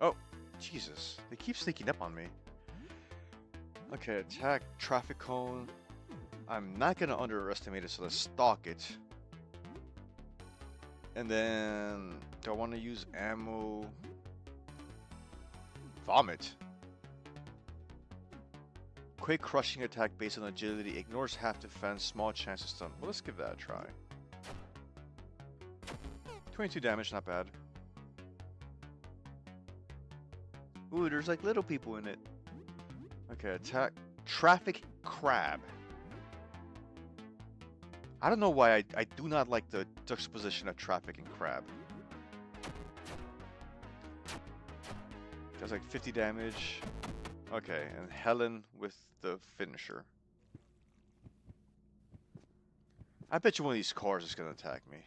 Oh, Jesus. They keep sneaking up on me. Okay, attack, traffic cone. I'm not gonna underestimate it, so let's stalk it. And then, do I want to use ammo? Vomit. Quick crushing attack based on agility. Ignores half defense, small chance to stun. Well, let's give that a try. 22 damage, not bad. Ooh, there's like little people in it. Okay, attack. Traffic crab. I don't know why I do not like the juxtaposition of traffic and crab. Does like 50 damage. Okay, and Helen with the finisher. I bet you one of these cars is gonna attack me.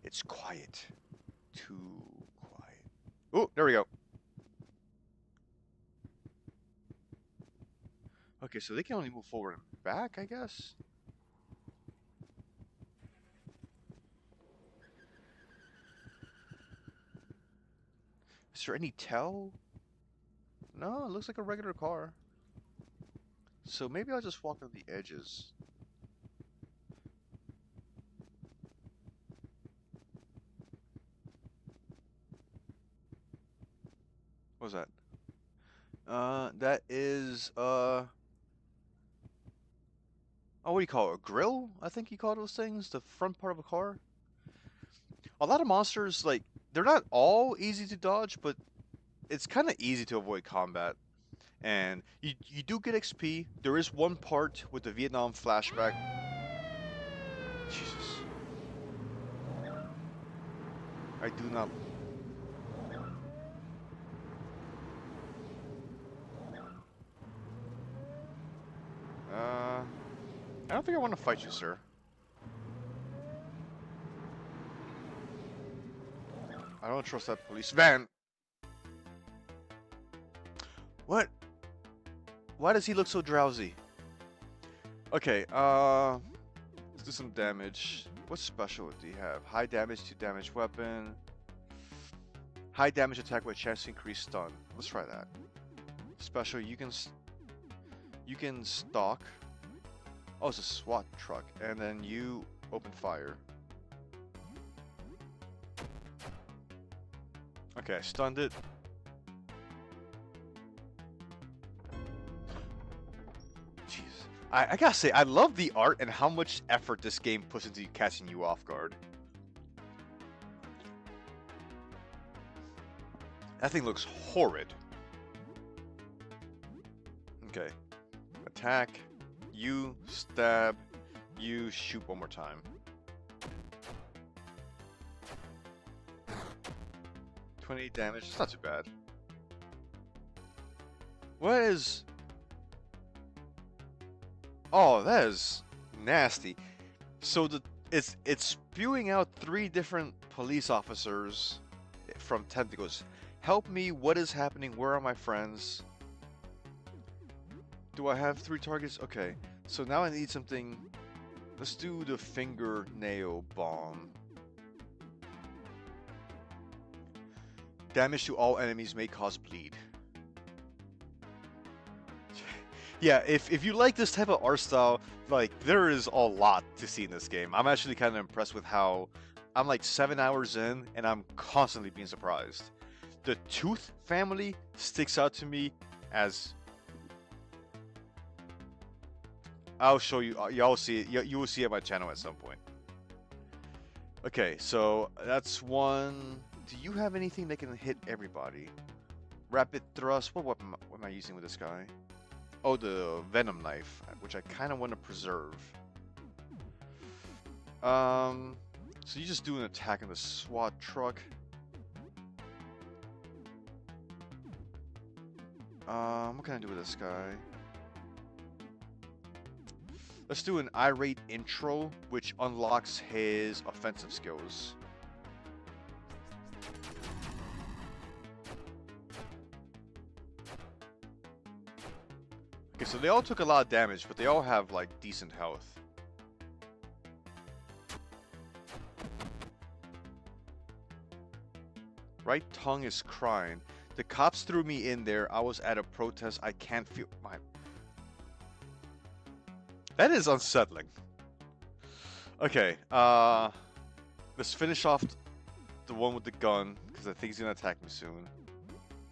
It's quiet. Too quiet. Oh, there we go. Okay, so they can only move forward and back, I guess. Is there any tell? No, it looks like a regular car. So maybe I'll just walk on the edges. That is oh, what do you call it? A grill? I think you call those things. The front part of a car. A lot of monsters, like, they're not all easy to dodge, but it's kind of easy to avoid combat. And you do get XP. There is one part with the Vietnam flashback. Jesus, I do not. I don't think I want to fight you, sir. I don't trust that police van. What? Why does he look so drowsy? Okay, let's do some damage. What special do you have? High damage, 2 damage weapon. High damage attack with a chance to increase stun. Let's try that. Special, you can stalk. Oh, it's a SWAT truck, and then you open fire. Okay, I stunned it. Jeez. I gotta say, I love the art and how much effort this game puts into catching you off guard. That thing looks horrid. Okay. Attack. You stab. You shoot one more time. 28 damage. It's not too bad. What is... Oh, that is nasty. So it's spewing out 3 different police officers from tentacles. Help me, what is happening? Where are my friends? Do I have 3 targets? Okay, so now I need something. Let's do the fingernail bomb. Damage to all enemies may cause bleed. Yeah, if you like this type of art style, like, there is a lot to see in this game. I'm actually kind of impressed with how I'm like 7 hours in and I'm constantly being surprised. The Tooth family sticks out to me as... I'll show you, y'all see it, you will see it on my channel at some point. Okay, so that's one. Do you have anything that can hit everybody? Rapid thrust, what weapon am I using with this guy? Oh, the venom knife, which I kind of want to preserve. So you just do an attack on the SWAT truck. What can I do with this guy? Let's do an irate intro, which unlocks his offensive skills. Okay, so they all took a lot of damage, but they all have, like, decent health. Right tongue is crying. The cops threw me in there. I was at a protest. I can't feel my... That is unsettling. Okay, let's finish off the one with the gun, because I think he's gonna attack me soon.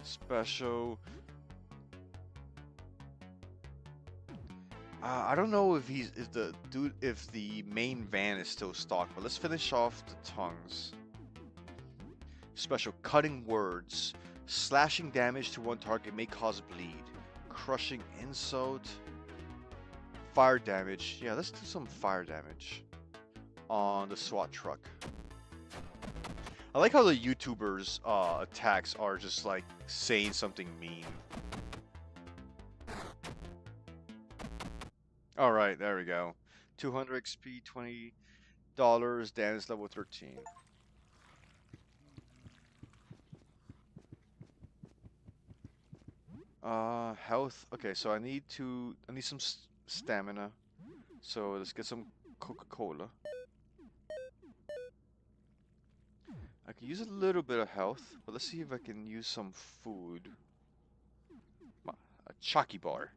Special... I don't know if if the main van is still stocked, but let's finish off the tongues. Special, cutting words. Slashing damage to one target may cause bleed. Crushing insult. Fire damage. Yeah, let's do some fire damage on the SWAT truck. I like how the YouTubers' attacks are just like saying something mean. Alright, there we go. 200 XP, $20, damage level 13. Health. Okay, so I need some stamina. So let's get some Coca-Cola. I can use a little bit of health, but let's see if I can use some food. A Chucky bar.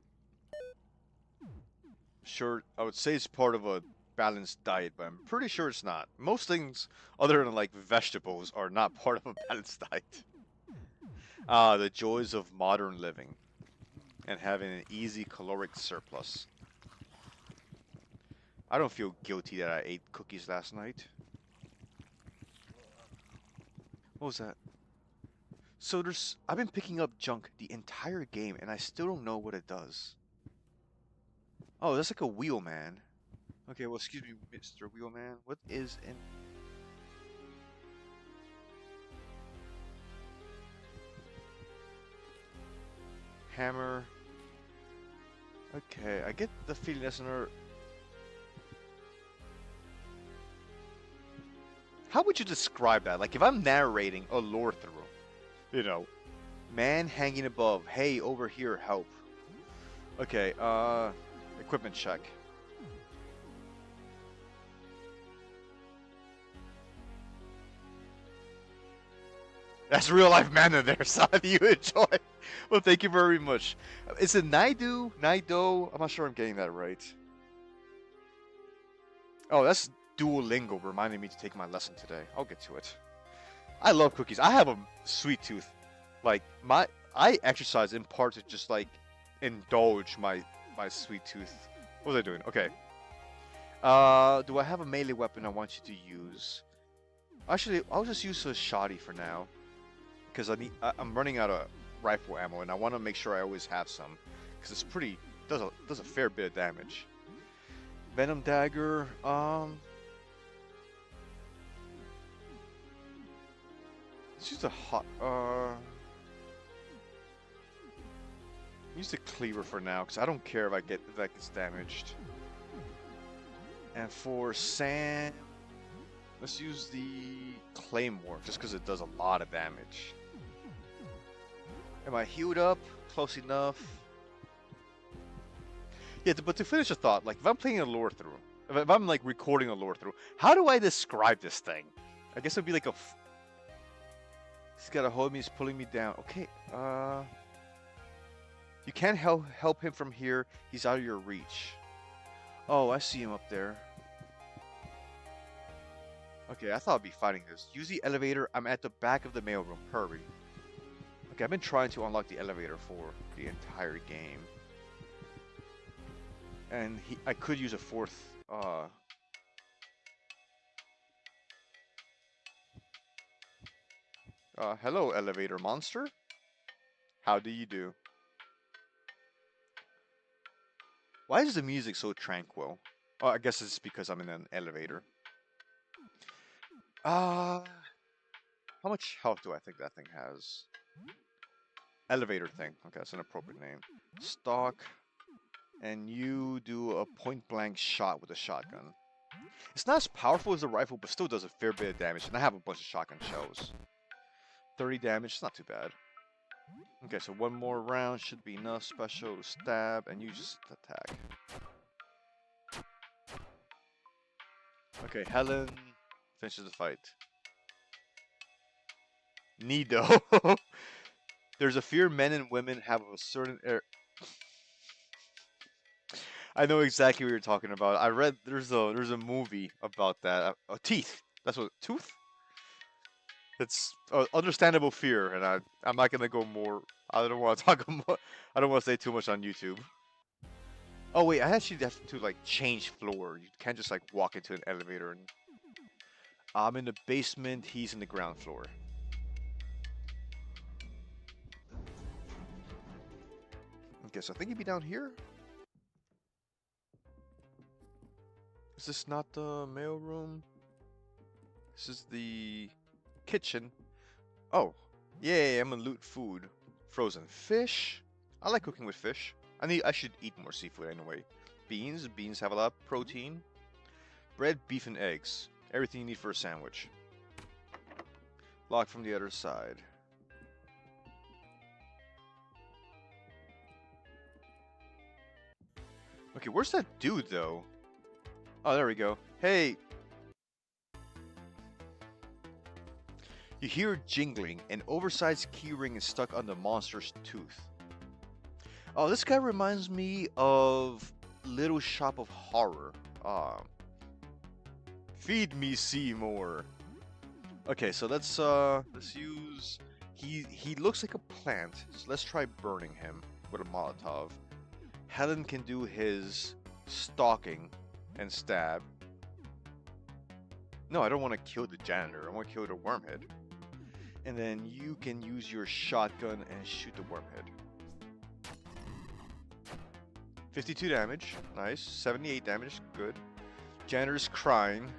Sure, I would say it's part of a balanced diet, but I'm pretty sure it's not. Most things other than like vegetables are not part of a balanced diet. Ah, the joys of modern living. and having an easy caloric surplus. I don't feel guilty that I ate cookies last night. What was that? So I've been picking up junk the entire game and I still don't know what it does. Oh, that's like a wheelman. Okay, well, excuse me, Mr. Wheelman. What is in... Hammer. Okay, I get the feeling that's another... How would you describe that? Like, if I'm narrating a lore through, you know, man hanging above, hey, over here, help. Okay, equipment check. That's real life mana there, son. You enjoy. Well, thank you very much. Is it Naidu? Naido? I'm not sure I'm getting that right. Oh, that's Duolingo reminding me to take my lesson today. I'll get to it. I love cookies. I have a sweet tooth. Like, I exercise in part to just, like, indulge my sweet tooth. What was I doing? Okay. Do I have a melee weapon I want you to use? Actually, I'll just use a shoddy for now. Because I'm running out of rifle ammo, and I want to make sure I always have some, because it's pretty does a fair bit of damage. Venom dagger. Let's use the hot. Use the cleaver for now, because I don't care if that gets damaged. And for Sam, let's use the claymore, just because it does a lot of damage. Am I healed up? Close enough. Yeah, but to finish a thought, like if I'm playing a lore through, if I'm like recording a lore through, how do I describe this thing? I guess it'd be like a. He's gotta hold me. He's pulling me down. Okay. You can't help him from here. He's out of your reach. Oh, I see him up there. Okay, I thought I'd be fighting this. Use the elevator. I'm at the back of the mailroom. Hurry. Okay, I've been trying to unlock the elevator for the entire game. And I could use a fourth, hello, elevator monster. How do you do? Why is the music so tranquil? Oh, I guess it's because I'm in an elevator. How much health do I think that thing has? Elevator thing. Okay, that's an appropriate name. Stock. And you do a point-blank shot with a shotgun. It's not as powerful as a rifle, but still does a fair bit of damage. And I have a bunch of shotgun shells. 30 damage, it's not too bad. Okay, so one more round should be enough. Special, stab, and you just attack. Okay, Helen finishes the fight. Nido. There's a fear men and women have of a certain I know exactly what you're talking about. I read there's a movie about that. Teeth. That's what tooth. It's understandable fear, and I'm not gonna go more. I don't want to talk more. I don't want to say too much on YouTube. Oh wait, I actually have to like change floor. You can't just like walk into an elevator. And I'm in the basement. He's in the ground floor. Okay, so I think he'd be down here. Is this not the mail room? This is the kitchen. Oh, yay, I'm gonna loot food. Frozen fish. I like cooking with fish. I should eat more seafood anyway. Beans. Beans have a lot of protein. Bread, beef, and eggs. Everything you need for a sandwich. Lock from the other side. Okay, where's that dude though? Oh, there we go. Hey! You hear jingling. An oversized keyring is stuck on the monster's tooth. Oh, this guy reminds me of Little Shop of Horror. Feed me, Seymour. Okay, so let's use. He looks like a plant. So let's try burning him. with a Molotov. Helen can do his stalking and stab. No, I don't want to kill the janitor. I want to kill the wormhead. And then you can use your shotgun and shoot the wormhead. 52 damage. Nice. 78 damage. Good. Janitor's crying,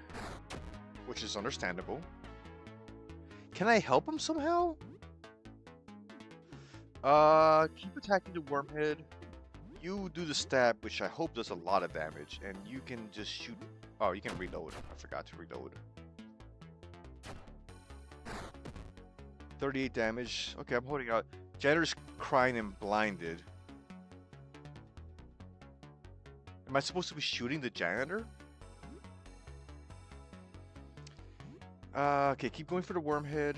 which is understandable. Can I help him somehow? Keep attacking the wormhead. You do the stab, which I hope does a lot of damage, and you can just shoot. Oh, you can reload. I forgot to reload. 38 damage. Okay, I'm holding out. Janitor's crying and blinded. Am I supposed to be shooting the janitor? Okay, keep going for the wormhead.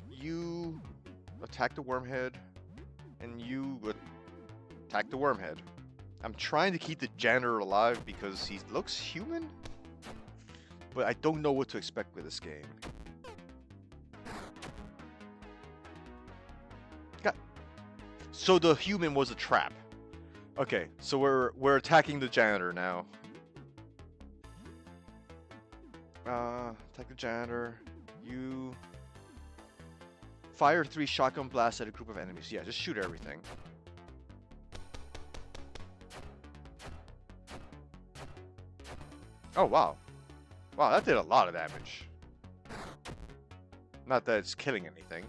You attack the wormhead, and you attack the wormhead. I'm trying to keep the janitor alive because he looks human, but I don't know what to expect with this game. So the human was a trap. Okay, so we're attacking the janitor now. Attack the janitor. You fire 3 shotgun blasts at a group of enemies. Yeah, just shoot everything. Oh wow. Wow, that did a lot of damage. Not that it's killing anything.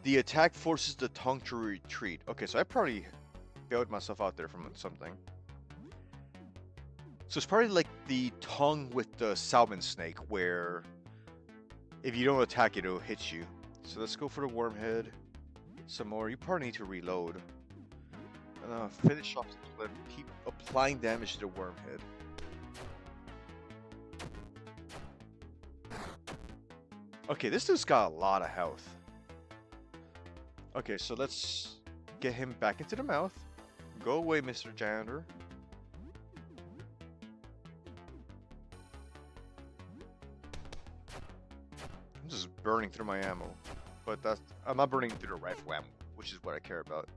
The attack forces the tongue to retreat. Okay, so I probably bailed myself out there from something. So it's probably like the tongue with the salmon snake, where if you don't attack it, it'll hit you. So let's go for the wormhead. Some more. You probably need to reload. Finish off the clip. Keep applying damage to the wormhead. Okay, this dude's got a lot of health. Okay, so let's get him back into the mouth. Go away, Mr. Janitor. I'm just burning through my ammo. But I'm not burning through the rifle ammo, which is what I care about.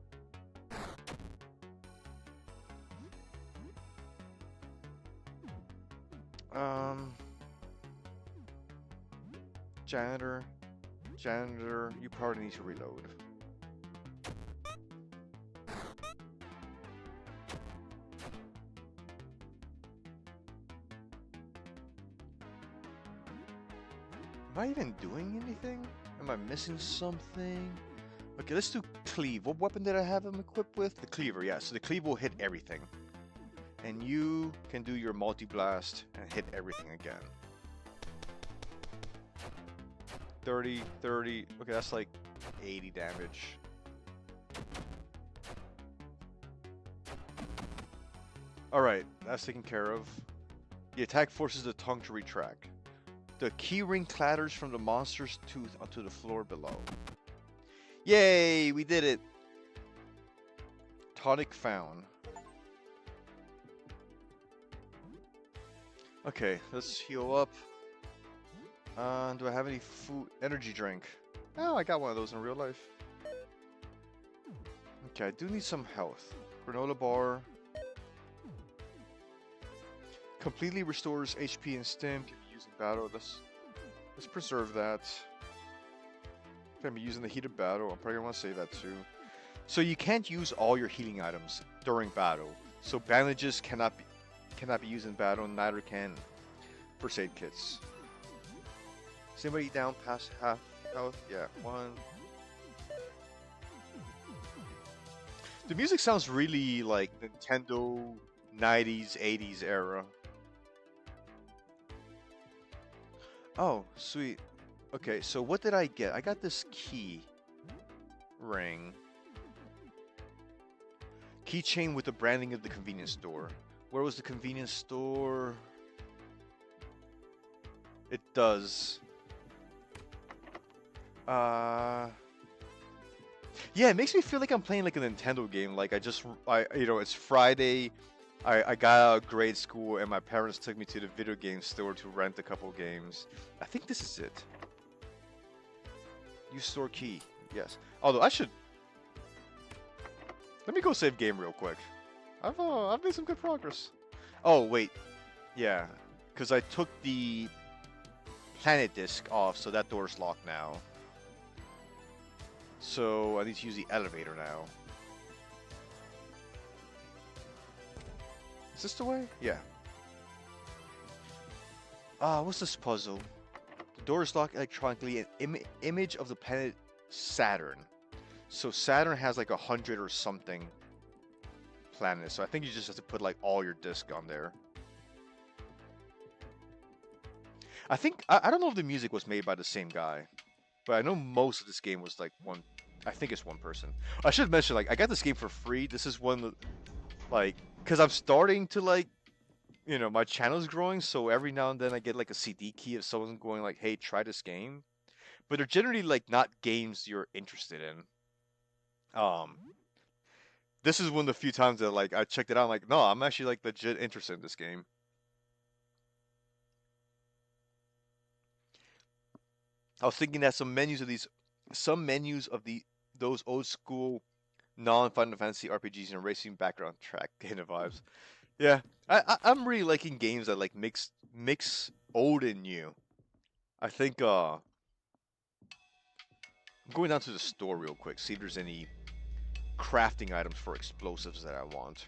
Janitor, you probably need to reload. Am I even doing anything? Am I missing something? Okay, let's do cleave. What weapon did I have him equipped with? The cleaver, yeah. So the cleave will hit everything. And you can do your multi-blast and hit everything again. 30, 30. Okay, that's like 80 damage. Alright, that's taken care of. The attack forces the tongue to retract. The keyring clatters from the monster's tooth onto the floor below. Yay, we did it! Tonic found. Okay, let's heal up. Do I have any food? Energy drink. Oh, I got one of those in real life. Okay, I do need some health. Granola bar. Completely restores HP and stim. Can be used in battle. Let's preserve that. Can be used in the heat of battle. I'm probably gonna want to save that too. So you can't use all your healing items during battle. So bandages cannot be used in battle. Neither can first aid kits. Is anybody down past half health? Yeah, 1. The music sounds really like Nintendo 90s, 80s era. Oh, sweet. Okay, so what did I get? I got this key ring. Keychain with the branding of the convenience store. Where was the convenience store? It does. Yeah, it makes me feel like I'm playing like a Nintendo game. Like you know, it's Friday. I got out of grade school and my parents took me to the video game store to rent a couple games. I think this is it. Use store key. Yes. Although I should Let me go save game real quick. I've made some good progress. Oh wait, yeah, because I took the planet disc off, so that door's locked now. So I need to use the elevator now. Is this the way? Yeah. What's this puzzle? The door is locked electronically. An image of the planet Saturn. So Saturn has like 100 or something planets. So I think you just have to put like all your disc on there. I think I don't know if the music was made by the same guy, but I know most of this game was like one. I think it's one person. I should mention like I got this game for free. This is one like because I'm starting to like my channel's growing, so every now and then I get like a CD key of someone going like, "Hey, try this game." But they're generally like not games you're interested in. Um, this is one of the few times that like I checked it out. I'm like, no, I'm actually like legit interested in this game. I was thinking that some menus of those old school non-Final Fantasy RPGs and racing background track kind of vibes. Yeah, I'm really liking games that like mix old and new. I think I'm going down to the store real quick, see if there's any crafting items for explosives that I want.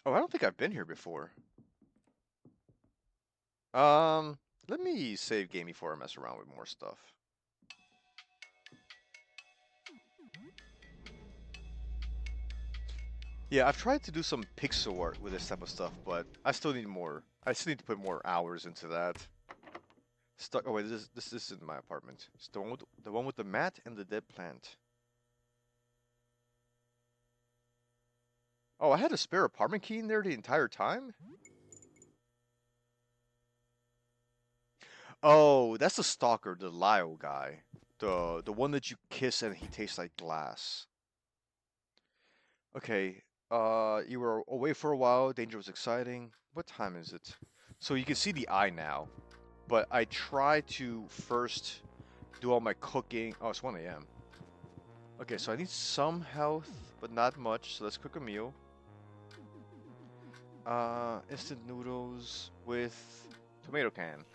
Oh, I don't think I've been here before. Um, Let me save game before I mess around with more stuff. Yeah, I've tried to do some pixel art with this type of stuff, but I still need more. I still need to put more hours into that. Stuck. Oh wait, this isn't my apartment. It's the one with the mat and the dead plant. Oh, I had a spare apartment key in there the entire time? Oh, that's the stalker, the Lyle guy. The one that you kiss and he tastes like glass. Okay. You were away for a while, danger was exciting. What time is it? So you can see the eye now, but I try to first do all my cooking. Oh, it's 1 a.m. Okay, so I need some health, but not much, so let's cook a meal. Instant noodles with tomato can.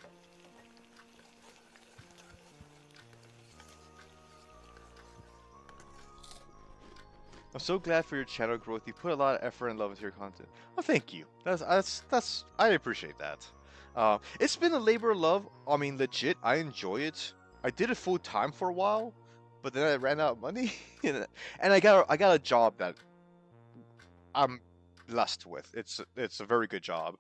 I'm so glad for your channel growth. You put a lot of effort and love into your content. Well, thank you. That's I appreciate that. It's been a labor of love. I mean, legit, I enjoy it. I did it full time for a while, but then I ran out of money, and I got a job that I'm blessed with. It's a very good job.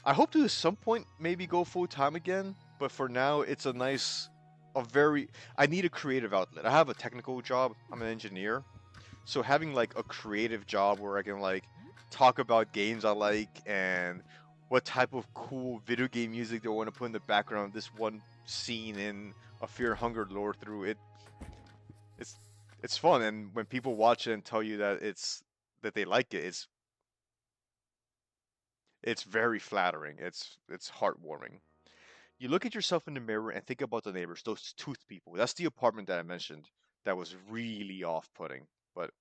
I hope to at some point maybe go full time again, but for now it's a nice, a very. I need a creative outlet. I have a technical job. I'm an engineer, so having like a creative job where I can like talk about games I like and what type of cool video game music they want to put in the background of this one scene in a Fear and Hunger lore through it, it's it's fun. And when people watch it and tell you that that they like it, it's very flattering. It's heartwarming. You look at yourself in the mirror and think about the neighbors, those tooth people. That's the apartment that I mentioned that was really off-putting. But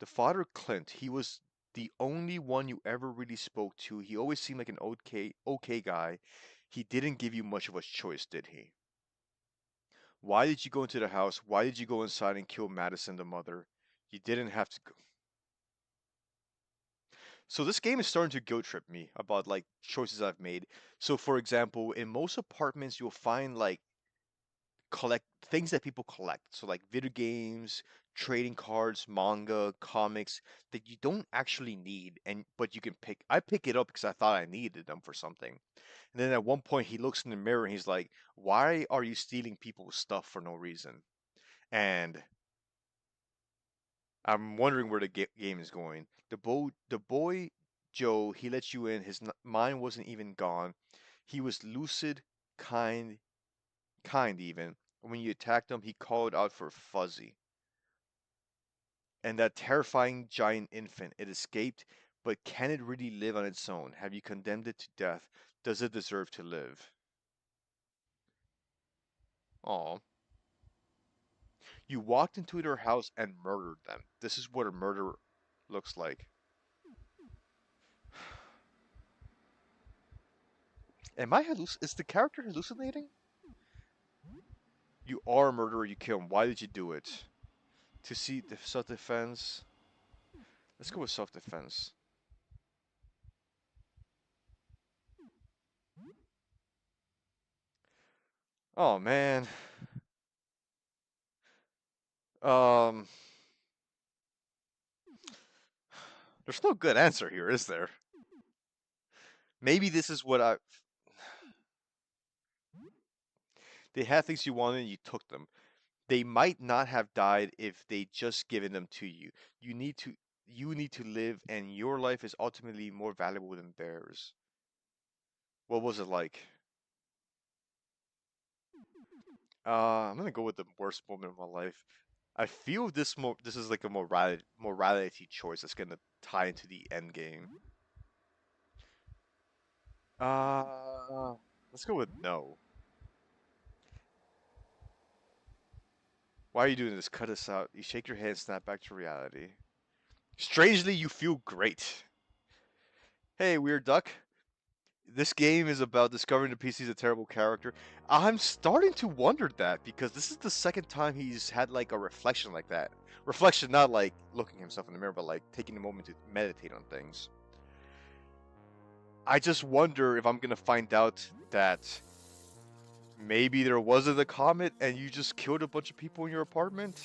the father Clint, he was the only one you ever really spoke to. He always seemed like an okay guy. He didn't give you much of a choice, did he? Why did you go into the house? Why did you go inside and kill Madison, the mother? You didn't have to go. So this game is starting to guilt trip me about like choices I've made. So for example, in most apartments you'll find like collect things that people collect. So like video games, trading cards, manga, comics that you don't actually need and but you can pick. I pick it up because I thought I needed them for something. And then at one point he looks in the mirror and he's like, "Why are you stealing people's stuff for no reason?" And I'm wondering where the game is going. The boy Joe, he let you in. His mind wasn't even gone. He was lucid, kind even. When you attacked him, he called out for Fuzzy. And that terrifying giant infant, it escaped, but can it really live on its own? Have you condemned it to death? Does it deserve to live? Oh, You walked into their house and murdered them. This is what a murder looks like. Is the character hallucinating? You are a murderer, you kill him. Why did you do it? To see the self-defense. Let's go with self-defense. Oh man. Um there's no good answer here, is there? Maybe this is what I they had things you wanted and you took them. They might not have died if they just given them to you. You need to you need to live and your life is ultimately more valuable than theirs. What was it like? I'm gonna go with the worst moment of my life. I feel this is like a morality choice that's gonna tie into the end game. Uh, let's go with no. Why are you doing this? Cut us out. You shake your head and snap back to reality. Strangely, you feel great. Hey, weird duck. This game is about discovering the PC's a terrible character. I'm starting to wonder that because this is the second time he's had like a reflection like that. Reflection, not like looking himself in the mirror, but like taking a moment to meditate on things. I just wonder if I'm gonna find out that maybe there wasn't a comet and you just killed a bunch of people in your apartment.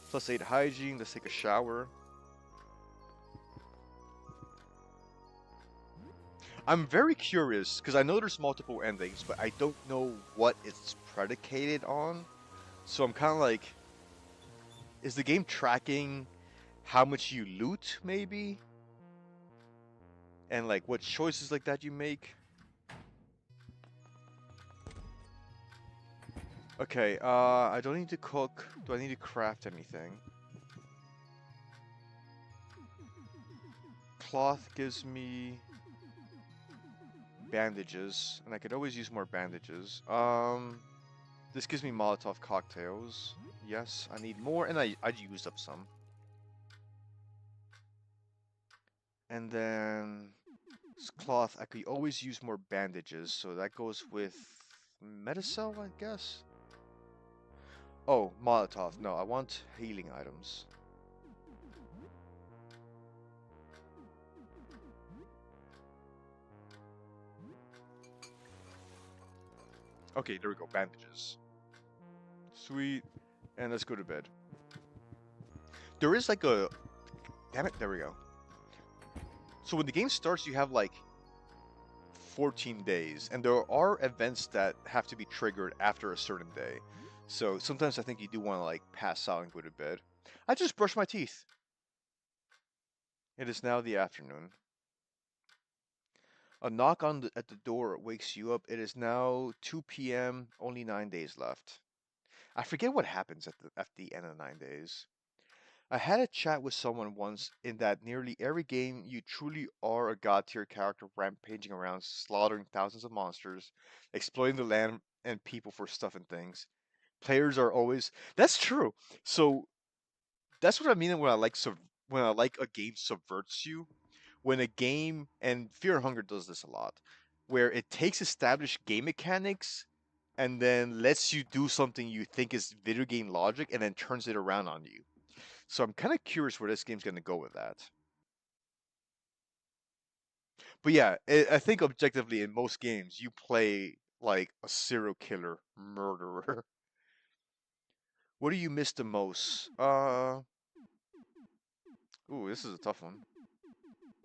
+8 hygiene. Let's take a shower. I'm very curious because I know there's multiple endings, but I don't know what it's predicated on. So I'm kind of like, is the game tracking how much you loot, maybe? And like what choices like that you make? Okay, I don't need to cook. Do I need to craft anything? Cloth gives me bandages, and I could always use more bandages. This gives me Molotov cocktails. Yes, I need more, and I used up some. And then cloth, I could always use more bandages, so that goes with Metacell, I guess. Oh, Molotov. No, I want healing items. Okay, there we go. Bandages. Sweet. And let's go to bed. There is like a... Damn it, there we go. So when the game starts, you have like 14 days, and there are events that have to be triggered after a certain day. So sometimes I think you do want to like pass out and go to bed. I just brushed my teeth. It is now the afternoon. A knock at the door wakes you up. It is now 2 p.m. Only 9 days left. I forget what happens at the end of 9 days. I had a chat with someone once in that nearly every game you truly are a god tier character rampaging around, slaughtering thousands of monsters, exploiting the land and people for stuff and things. Players are always that's true. So that's what I mean when when I like a game subverts you. When a game and Fear and Hunger does this a lot, where it takes established game mechanics and then lets you do something you think is video game logic and then turns it around on you. So I'm kind of curious where this game's going to go with that. But yeah, I think objectively in most games you play like a serial killer murderer. What do you miss the most? Ooh, this is a tough one.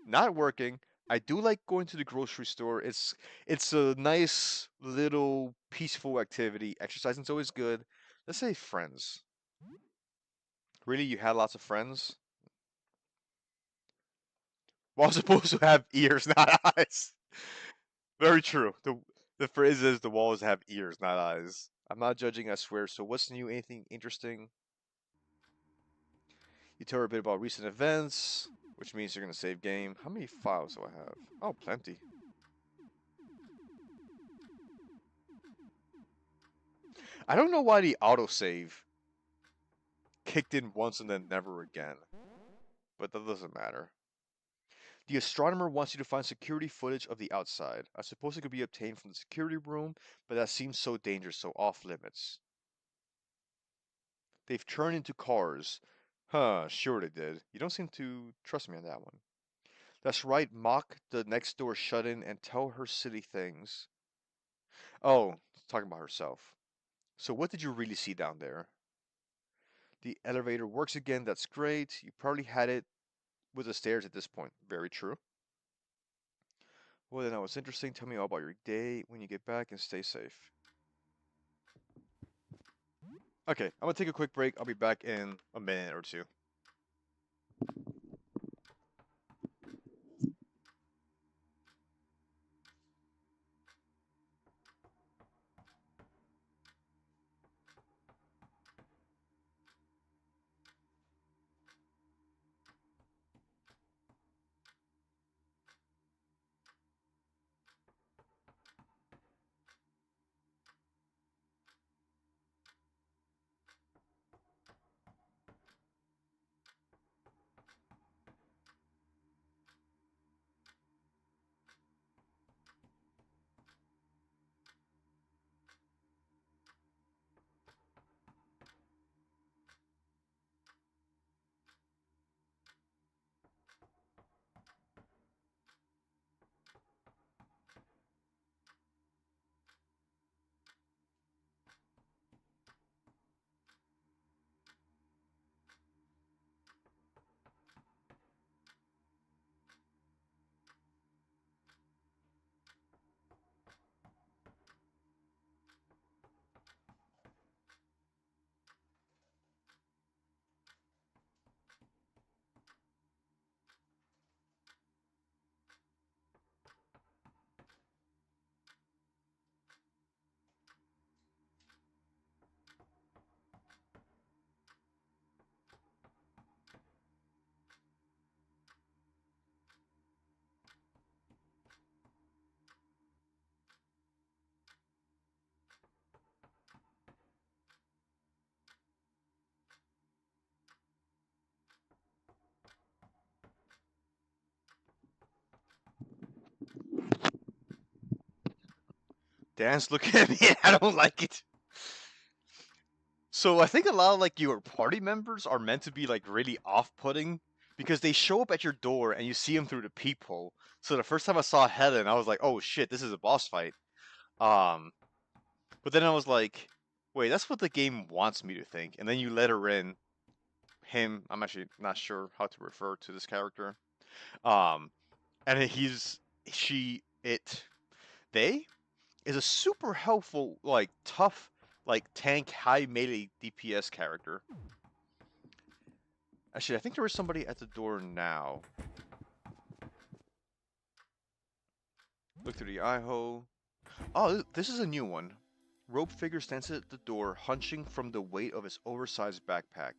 Not working. I do like going to the grocery store. It's a nice little peaceful activity. Exercising's always good. Let's say friends. Really, you had lots of friends? Well, supposed to have ears, not eyes. Very true. The phrase is the walls have ears, not eyes. I'm not judging, I swear. So what's new? Anything interesting? You tell her a bit about recent events, which means you're gonna save game. How many files do I have? Oh, plenty. I don't know why the autosave kicked in once and then never again. But that doesn't matter. The astronomer wants you to find security footage of the outside. I suppose it could be obtained from the security room, but that seems so dangerous, so off limits. They've turned into cars. Huh, sure they did. You don't seem to trust me on that one. That's right, mock the next door shut in and tell her silly things. Oh, talking about herself. So what did you really see down there? The elevator works again, that's great. You probably had it with the stairs at this point. Very true. Well then that was interesting. Tell me all about your day when you get back and stay safe. Okay, I'm gonna take a quick break. I'll be back in a minute or two. Dan's looking at me and I don't like it. So I think a lot of like your party members are meant to be like really off-putting because they show up at your door and you see them through the peephole. So the first time I saw Helen, I was like, "Oh shit, this is a boss fight." Um, but then I was like, "Wait, that's what the game wants me to think." And then you let her in. Him, I'm actually not sure how to refer to this character. Um, and he's she it they is a super helpful like tough like tank high melee DPS character. Actually, I think there is somebody at the door now. Look through the eye hole. Oh, this is a new one. Rope figure stands at the door, hunching from the weight of his oversized backpack.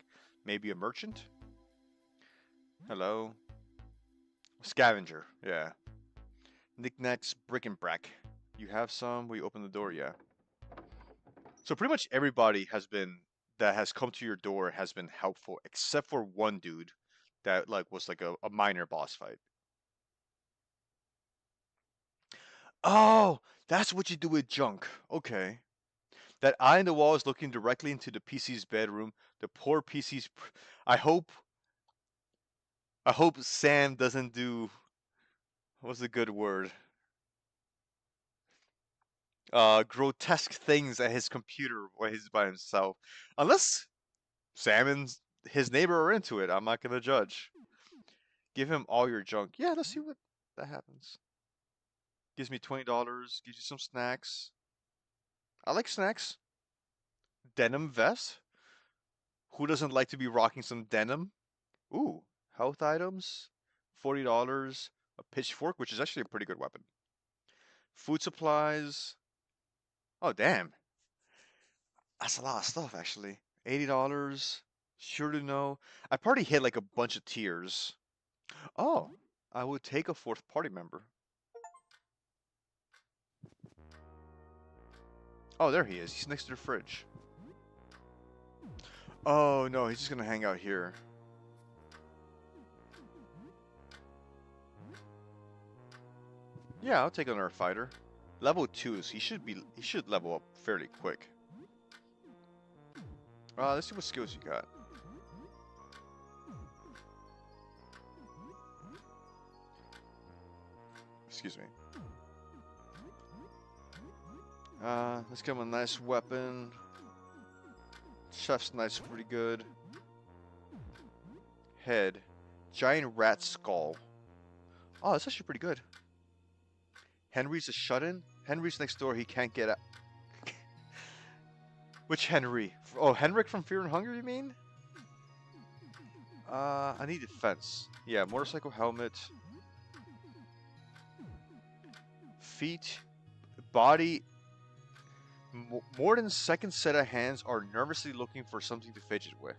Maybe a merchant? Hello? Scavenger, yeah. Knickknacks, bric-a-brac. You have some? Will you open the door? Yeah. So pretty much everybody has been that has come to your door has been helpful, except for one dude that like was like a minor boss fight. Oh, that's what you do with junk. Okay. That eye in the wall is looking directly into the PC's bedroom. The poor PC's. I hope. I hope Sam doesn't do. What's a good word? Grotesque things at his computer while he's by himself. Unless Sam and his neighbor are into it, I'm not gonna judge. Give him all your junk. Yeah, let's see what that happens. Gives me $20. Gives you some snacks. I like snacks. Denim vest. Who doesn't like to be rocking some denim? Ooh, health items, $40, a pitchfork, which is actually a pretty good weapon. Food supplies. Oh, damn. That's a lot of stuff, actually. $80. Sure to know. I probably hit like a bunch of tiers. Oh, I would take a fourth party member. Oh, there he is. He's next to the fridge. Oh no, he's just gonna hang out here. Yeah, I'll take another fighter. Level 2, so he should level up fairly quick. Let's see what skills you got. Excuse me. Let's give him a nice weapon. Chef's nice, pretty good. Head. Giant rat skull. Oh, that's actually pretty good. Henry's a shut-in? Henry's next door, he can't get out. Which Henry? Oh, Henrik from Fear and Hunger, you mean? I need defense. Yeah, motorcycle helmet. Feet. Body. More than second set of hands are nervously looking for something to fidget with.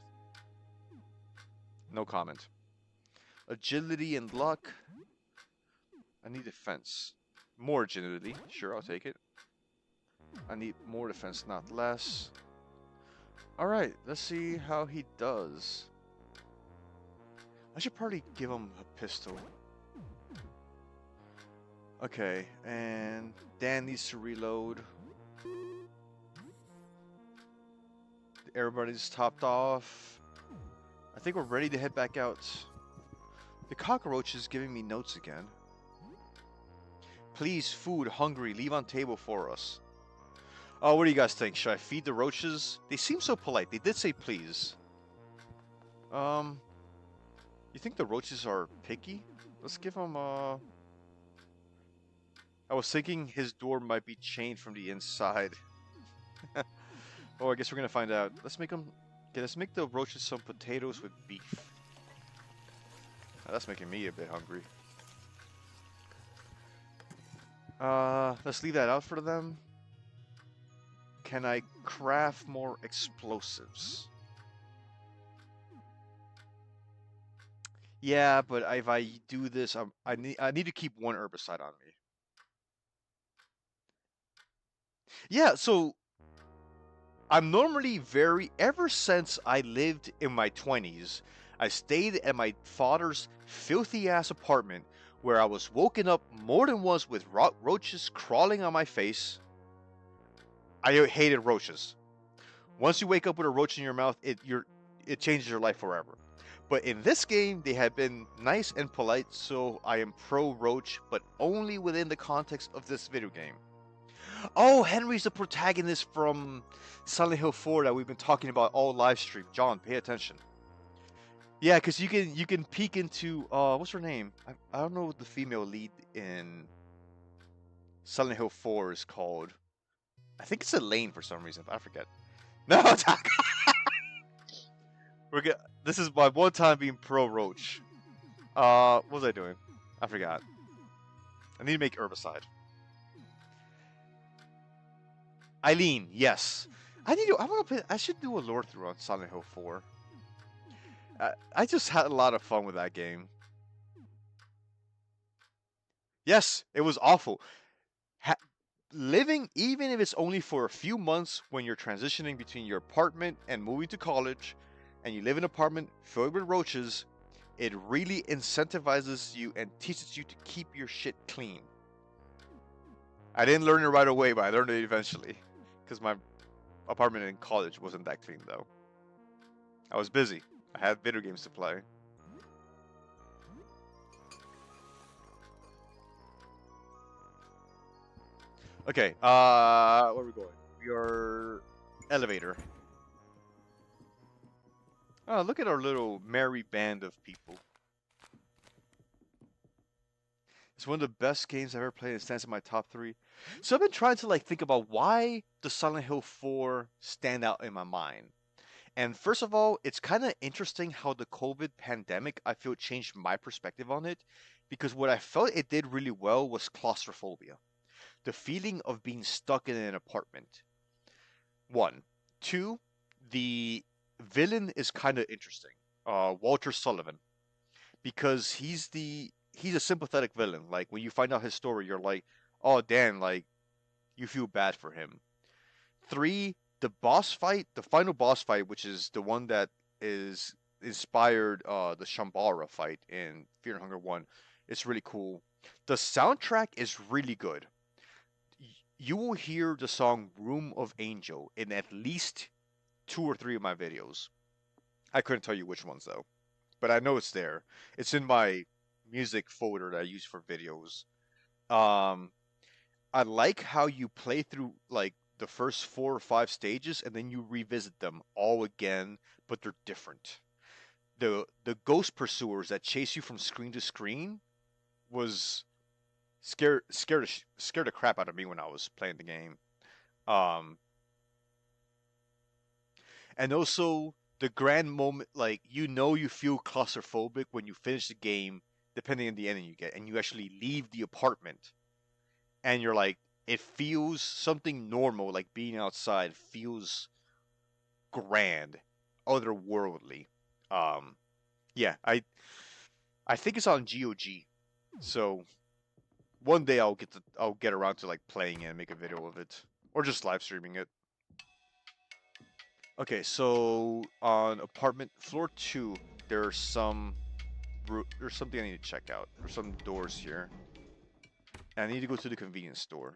No comment. Agility and luck. I need defense. More agility. Sure, I'll take it. I need more defense, not less. Alright, let's see how he does. I should probably give him a pistol. Okay, and Dan needs to reload. Everybody's topped off. I think we're ready to head back out. The cockroach is giving me notes again. Please, food, hungry, leave on table for us. Oh, what do you guys think? Should I feed the roaches? They seem so polite. They did say please. You think the roaches are picky? Let's give them I was thinking his door might be chained from the inside. Oh, I guess we're gonna find out. Let's make them. Okay, let's make the roaches some potatoes with beef. That's making me a bit hungry. Let's leave that out for them. Can I craft more explosives? Yeah, but if I do this, I need to keep one herbicide on me. Yeah, so I'm normally ever since I lived in my 20s, I stayed at my father's filthy ass apartment where I was woken up more than once with roaches crawling on my face. I hated roaches. Once you wake up with a roach in your mouth, it changes your life forever. But in this game, they have been nice and polite, so I am pro roach, but only within the context of this video game. Oh, Henry's the protagonist from Silent Hill 4 that we've been talking about all live stream. John, pay attention. Yeah, because you can peek into what's her name? I don't know what the female lead in Silent Hill 4 is called. I think it's Elaine for some reason, but I forget. No, Taco. This is my one time being pro roach. What was I doing? I forgot. I need to make herbicide. Eileen, yes. I should do a lore through on Silent Hill 4. I just had a lot of fun with that game. Yes, it was awful. Living, even if it's only for a few months when you're transitioning between your apartment and moving to college, and you live in an apartment filled with roaches, it really incentivizes you and teaches you to keep your shit clean. I didn't learn it right away, but I learned it eventually. Because my apartment in college wasn't that clean, though. I was busy. I had video games to play. Okay, where are we going? We are... elevator. Oh, look at our little merry band of people. It's one of the best games I've ever played. It stands in my top 3. So I've been trying to think about why does Silent Hill 4 stand out in my mind. And first of all, it's kind of interesting how the COVID pandemic, I feel, changed my perspective on it. Because what I felt it did really well was claustrophobia. The feeling of being stuck in an apartment. 1. 2, the villain is kind of interesting. Walter Sullivan. Because he's a sympathetic villain. Like, when you find out his story, you're like, oh, Dan, like, you feel bad for him. 3, The boss fight, the final boss fight, which is the one that is inspired the Shambhala fight in Fear and Hunger 1, it's really cool. The soundtrack is really good. You will hear the song Room of Angel in at least 2 or 3 of my videos. I couldn't tell you which ones though, but I know it's there. It's in my music folder that I use for videos. Um, I like how you play through like the first 4 or 5 stages and then you revisit them all again, but they're different. The ghost pursuers that chase you from screen to screen was scared the crap out of me when I was playing the game. Um, and also the grand moment, like you feel claustrophobic when you finish the game, depending on the ending you get, and you actually leave the apartment, and you're like, it feels something normal, like being outside feels grand, otherworldly. Um, yeah, I think it's on GOG, so one day I'll get around to like playing it and make a video of it, or just live streaming it. Okay, so on apartment floor 2, there's there's something I need to check out. There's some doors here, and I need to go to the convenience store.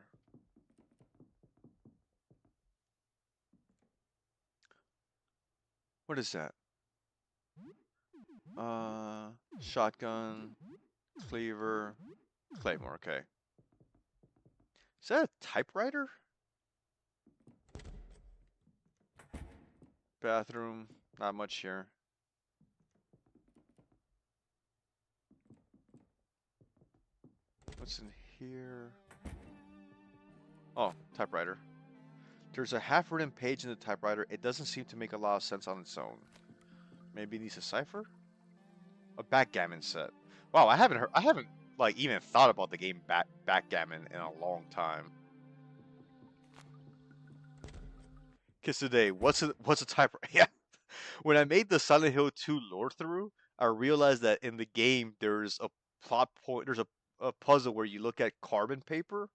What is that? Shotgun, cleaver, claymore. Okay, is that a typewriter? Bathroom, not much here. What's in here? Oh, typewriter. There's a half-written page in the typewriter. It doesn't seem to make a lot of sense on its own. Maybe it needs a cipher? A backgammon set. Wow, I haven't like even thought about the game backgammon in a long time. Cause today, what's a typewriter? Yeah. When I made the Silent Hill 2 lore through, I realized that in the game there's a plot point, there's a puzzle where you look at carbon paper,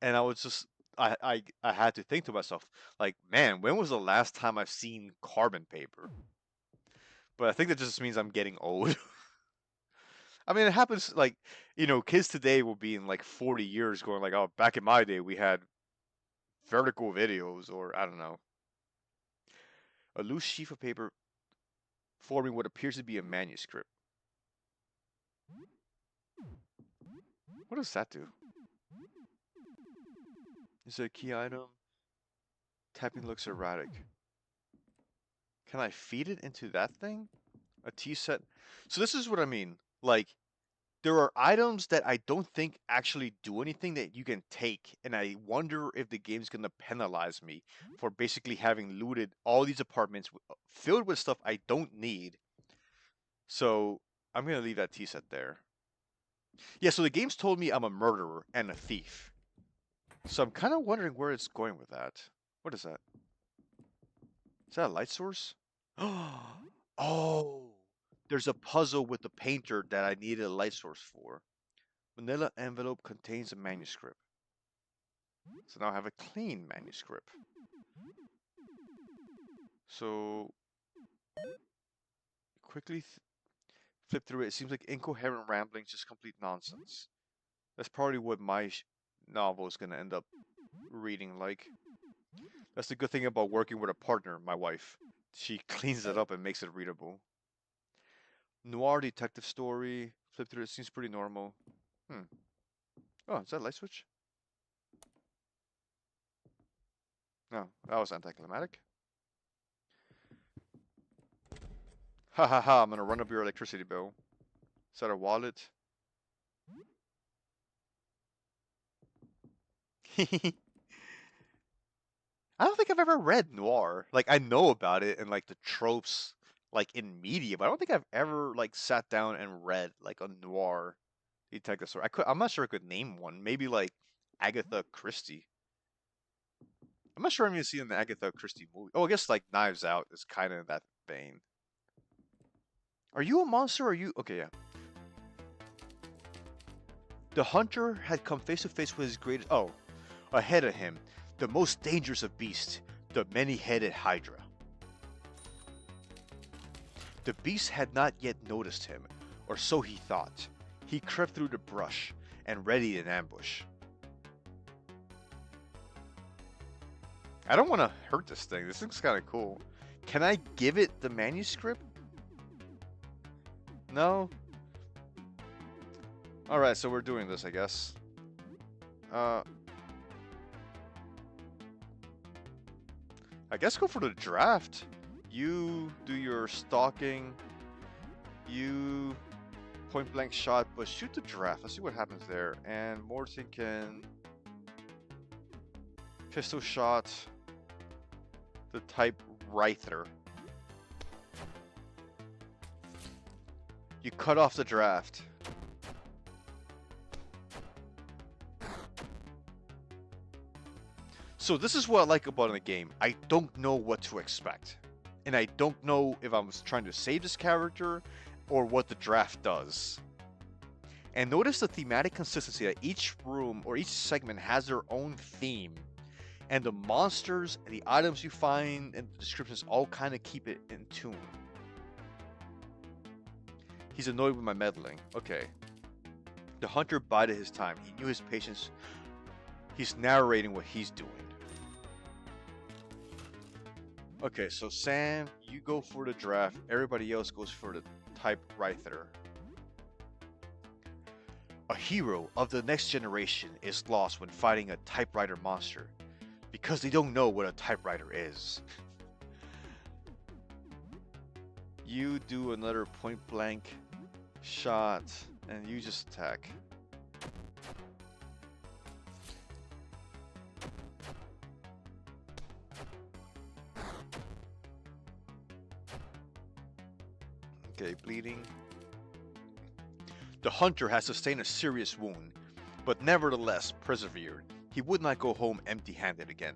and I was just I had to think to myself, like, man, when was the last time I've seen carbon paper? But I think that just means I'm getting old. I mean, it happens like, kids today will be in like 40 years going like, oh, back in my day we had vertical videos, or I don't know. A loose sheaf of paper forming what appears to be a manuscript. What does that do? Is it a key item? Tapping looks erratic. Can I feed it into that thing? A tea set? So this is what I mean. Like, there are items that I don't think actually do anything that you can take, and I wonder if the game's gonna penalize me for basically having looted all these apartments filled with stuff I don't need. So I'm gonna leave that tea set there. Yeah, so the game's told me I'm a murderer and a thief. So I'm kind of wondering where it's going with that. What is that? Is that a light source? Oh, there's a puzzle with the painter that I needed a light source for. Manila envelope contains a manuscript. So now I have a clean manuscript. So quickly flip through it. It seems like incoherent ramblings, just complete nonsense. That's probably what my novel is going to end up reading like. That's the good thing about working with a partner, my wife. She cleans it up and makes it readable. Noir detective story. Flip through it. Seems pretty normal. Oh, is that a light switch? No, that was anticlimactic. Ha ha ha, I'm gonna run up your electricity bill. Is that a wallet? I don't think I've ever read Noir. Like, I know about it and like the tropes like in media, but I don't think I've ever like sat down and read like a noir detective story. I'm not sure I could name one. Maybe like Agatha Christie. I'm not sure I'm even seeing the Agatha Christie movie. Oh, I guess like Knives Out is kind of in that vein. Are you a monster? Or are you okay? Yeah. The hunter had come face to face with his greatest. Oh, ahead of him, the most dangerous of beasts. the many-headed Hydra. The beast had not yet noticed him, or so he thought. He crept through the brush and readied an ambush. I don't want to hurt this thing. This thing's kind of cool. Can I give it the manuscript? No? Alright, so we're doing this, I guess. I guess go for the draft. You do your stalking. You point blank shot, but shoot the draft. Let's see what happens there. And Morton can pistol shot the Typewrither. You cut off the draft. So this is what I like about the game. I don't know what to expect. And I don't know if I'm trying to save this character or what the draft does. And notice the thematic consistency that each room or each segment has their own theme. And the monsters and the items you find and the descriptions all kind of keep it in tune. He's annoyed with my meddling. Okay. The hunter bided his time. He knew his patience. He's narrating what he's doing. Okay, so Sam, you go for the draft. Everybody else goes for the Typewrither. A hero of the next generation is lost when fighting a Typewriter Monster because they don't know what a typewriter is. You do another point blank shot and you just attack. Okay, bleeding. The hunter has sustained a serious wound, but nevertheless persevered. He would not go home empty-handed again.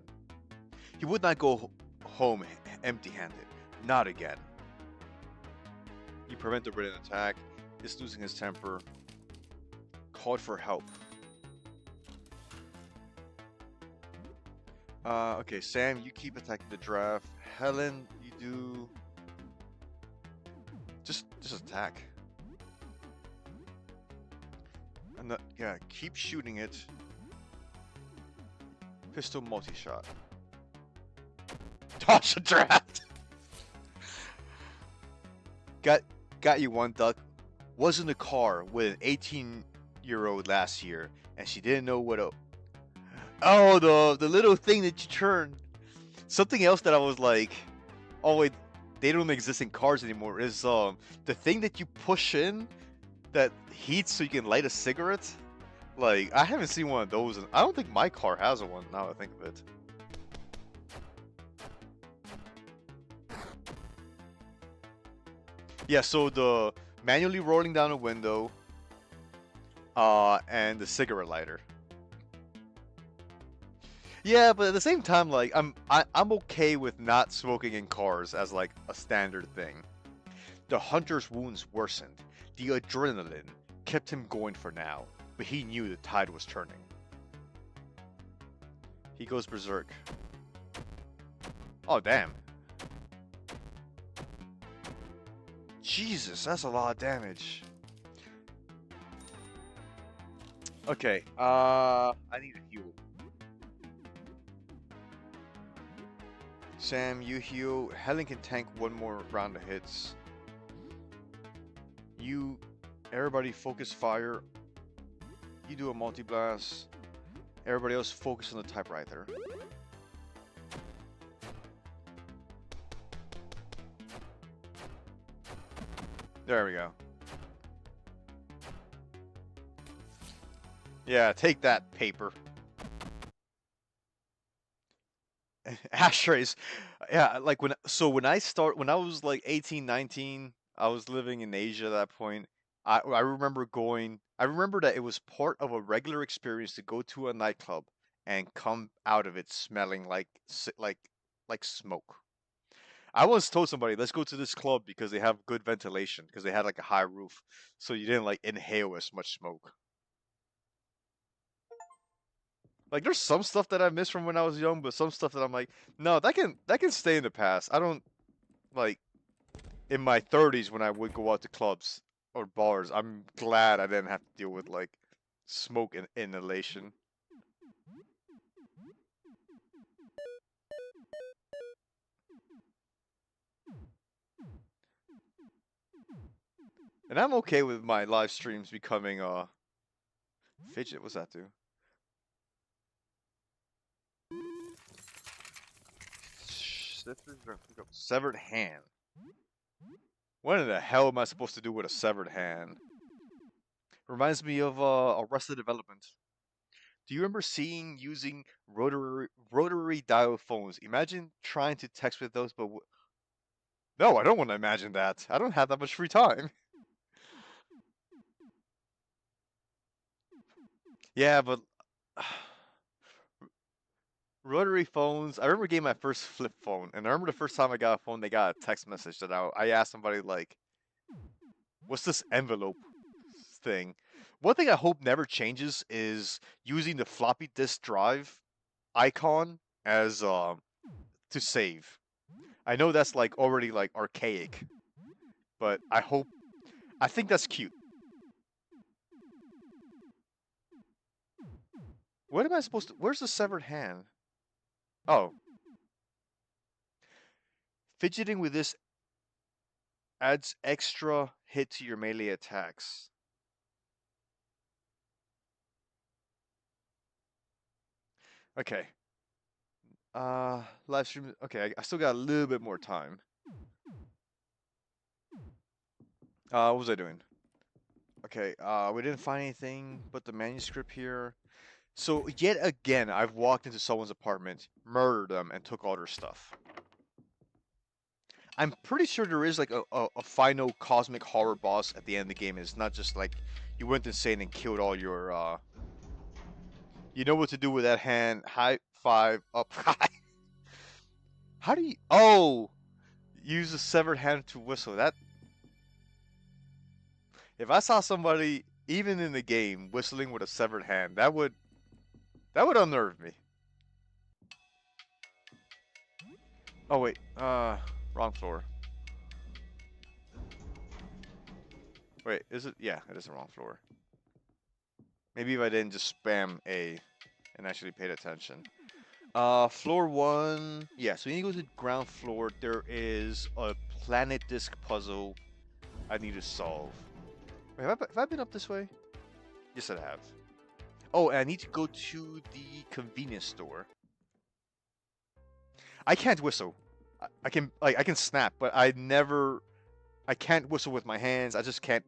He would not go home empty-handed. Not again. You prevent the written attack. Is losing his temper. Called for help. Okay, Sam, you keep attacking the draft. Helen, you do... Just attack. And yeah, keep shooting it. Pistol multi-shot. Toss the draft! Got you one, Duck. Was in the car with an 18-year-old last year, and she didn't know what a... Oh, the little thing that you turn. Something else that I was like... Oh, wait, they don't exist in cars anymore. Is the thing that you push in that heats so you can light a cigarette? Like, I haven't seen one of those. I don't think my car has one, now I think of it. Yeah, so the manually rolling down a window, and the cigarette lighter. Yeah, but at the same time, like, I'm okay with not smoking in cars as like a standard thing. The hunter's wounds worsened. The adrenaline kept him going for now, but he knew the tide was turning. He goes berserk. Oh, damn. Jesus, that's a lot of damage. Okay, I need a heal. Sam, you heal. Helen can tank one more round of hits. Everybody focus fire. You do a multi-blast. Everybody else focus on the Typewriter. There we go. Yeah, take that, paper. Ashtrays. Yeah, like when I was like 18, 19, I was living in Asia at that point. I remember that it was part of a regular experience to go to a nightclub and come out of it smelling like smoke. I once told somebody, let's go to this club because they have good ventilation, because they had like a high roof, so you didn't like inhale as much smoke. Like there's some stuff that I miss from when I was young, but some stuff that I'm like, no, that can stay in the past. I don't like in my 30s when I would go out to clubs or bars. I'm glad I didn't have to deal with like smoke and inhalation. And I'm okay with my live streams becoming fidget. What's that do? Severed hand. What in the hell am I supposed to do with a severed hand? Reminds me of Arrested Development. Do you remember seeing using rotary dial phones? Imagine trying to text with those, but no, I don't want to imagine that. I don't have that much free time. Yeah, but rotary phones. I remember getting my first flip phone, and I remember the first time I got a phone, they got a text message that I asked somebody like, "What's this envelope thing?" One thing I hope never changes is using the floppy disk drive icon as to save. I know that's like already like archaic, but I think that's cute. What am I supposed to? Where's the severed hand? Oh, fidgeting with this adds extra hit to your melee attacks. Okay. Live stream. Okay, I still got a little bit more time. What was I doing? Okay, we didn't find anything but the manuscript here. So yet again, I've walked into someone's apartment, murdered them, and took all their stuff. I'm pretty sure there is like a final cosmic horror boss at the end of the game. It's not just like you went insane and killed all your you know what to do with that hand. High five up high. How do you use a severed hand to whistle? That if I saw somebody even in the game whistling with a severed hand, that would unnerve me. Oh wait, wrong floor. Wait, is it? Yeah, it is the wrong floor. Maybe if I didn't just spam A and actually paid attention. Floor one. Yeah, so you need to go to the ground floor. There is a planet disc puzzle I need to solve. Wait, have I been up this way? Yes, I have. Oh, and I need to go to the convenience store. I can't whistle. I can I can snap, but I can't whistle with my hands. I just can't.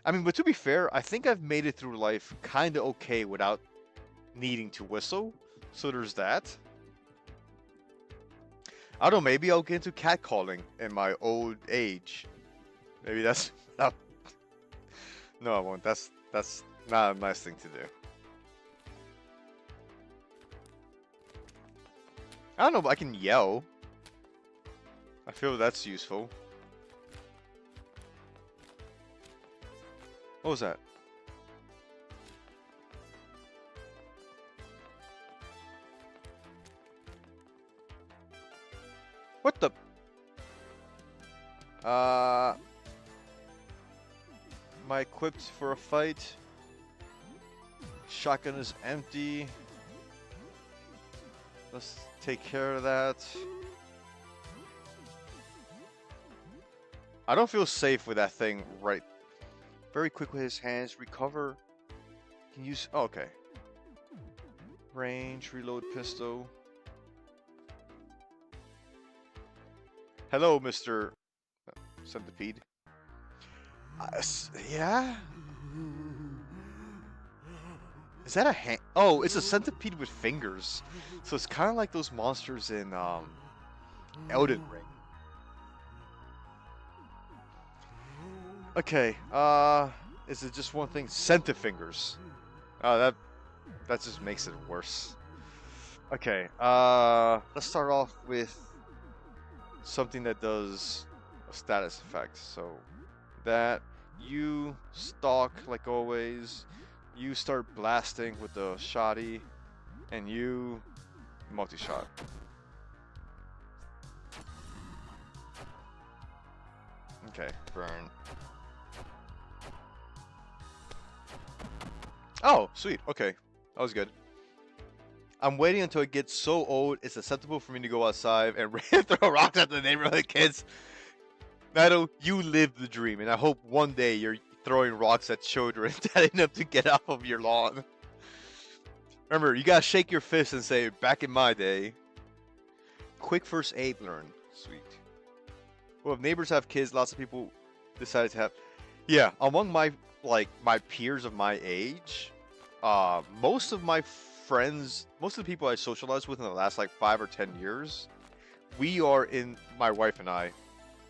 I mean, but to be fair, I think I've made it through life kind of okay without needing to whistle. So there's that. I don't know. Maybe I'll get into catcalling in my old age. Maybe that's no, no, I won't. That's not a nice thing to do. I don't know, but I can yell. I feel that's useful. What was that? What the? Am I equipped for a fight? Shotgun is empty. Let's take care of that. I don't feel safe with that thing right. Very quick with his hands. Recover. Can use. Oh, okay. Range. Reload pistol. Hello, Mr. Centipede. Yeah? Is that a hand? Oh, it's a centipede with fingers. So it's kind of like those monsters in Elden Ring. Okay, is it just one thing? Centifingers. Oh, that just makes it worse. Okay, let's start off with something that does a status effect. So that you stalk like always. You start blasting with the shotty, and you multi-shot. Okay, burn. Oh, sweet. Okay, that was good. I'm waiting until it gets so old it's acceptable for me to go outside and throw rocks at the neighborhood kids. Meadow, you live the dream, and I hope one day you're throwing rocks at children, telling them to get off of your lawn. Remember, you gotta shake your fist and say, back in my day. Quick first aid learned. Sweet. Well, if neighbors have kids, lots of people decide to have... Yeah, among my peers of my age, most of my friends, most of the people I socialized with in the last like 5 or 10 years, my wife and I,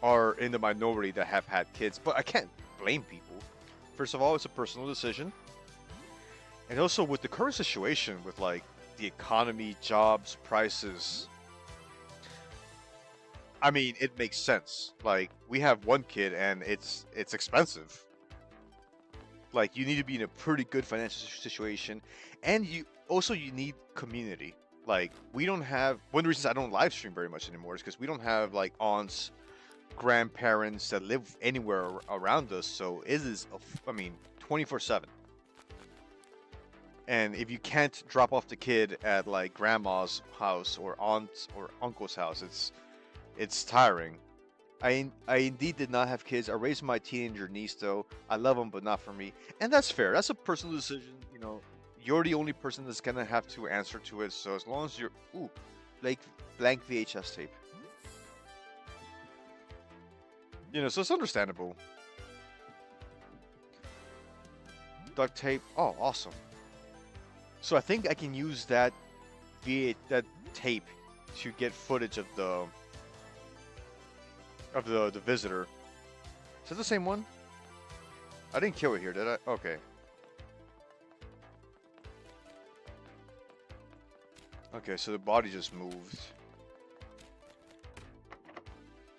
are in the minority that have had kids. But I can't blame people. First of all, it's a personal decision. And also with the current situation with like the economy, jobs, prices, I mean, it makes sense. Like, we have one kid and it's expensive. Like, you need to be in a pretty good financial situation, and you need community. Like, we don't have, one of the reasons I don't live stream very much anymore is because we don't have like aunts, grandparents that live anywhere around us. So it is, 24/7. And if you can't drop off the kid at like grandma's house or aunt's or uncle's house, it's tiring. I indeed did not have kids. I raised my teenager niece though. I love them, but not for me. And that's fair. That's a personal decision. You know, you're the only person that's gonna have to answer to it. So as long as you're blank VHS tape. You know, so it's understandable. Duct tape. Oh, awesome. So I think I can use that tape to get footage of the visitor. Is that the same one? I didn't kill it here, did I? Okay. Okay, so the body just moved.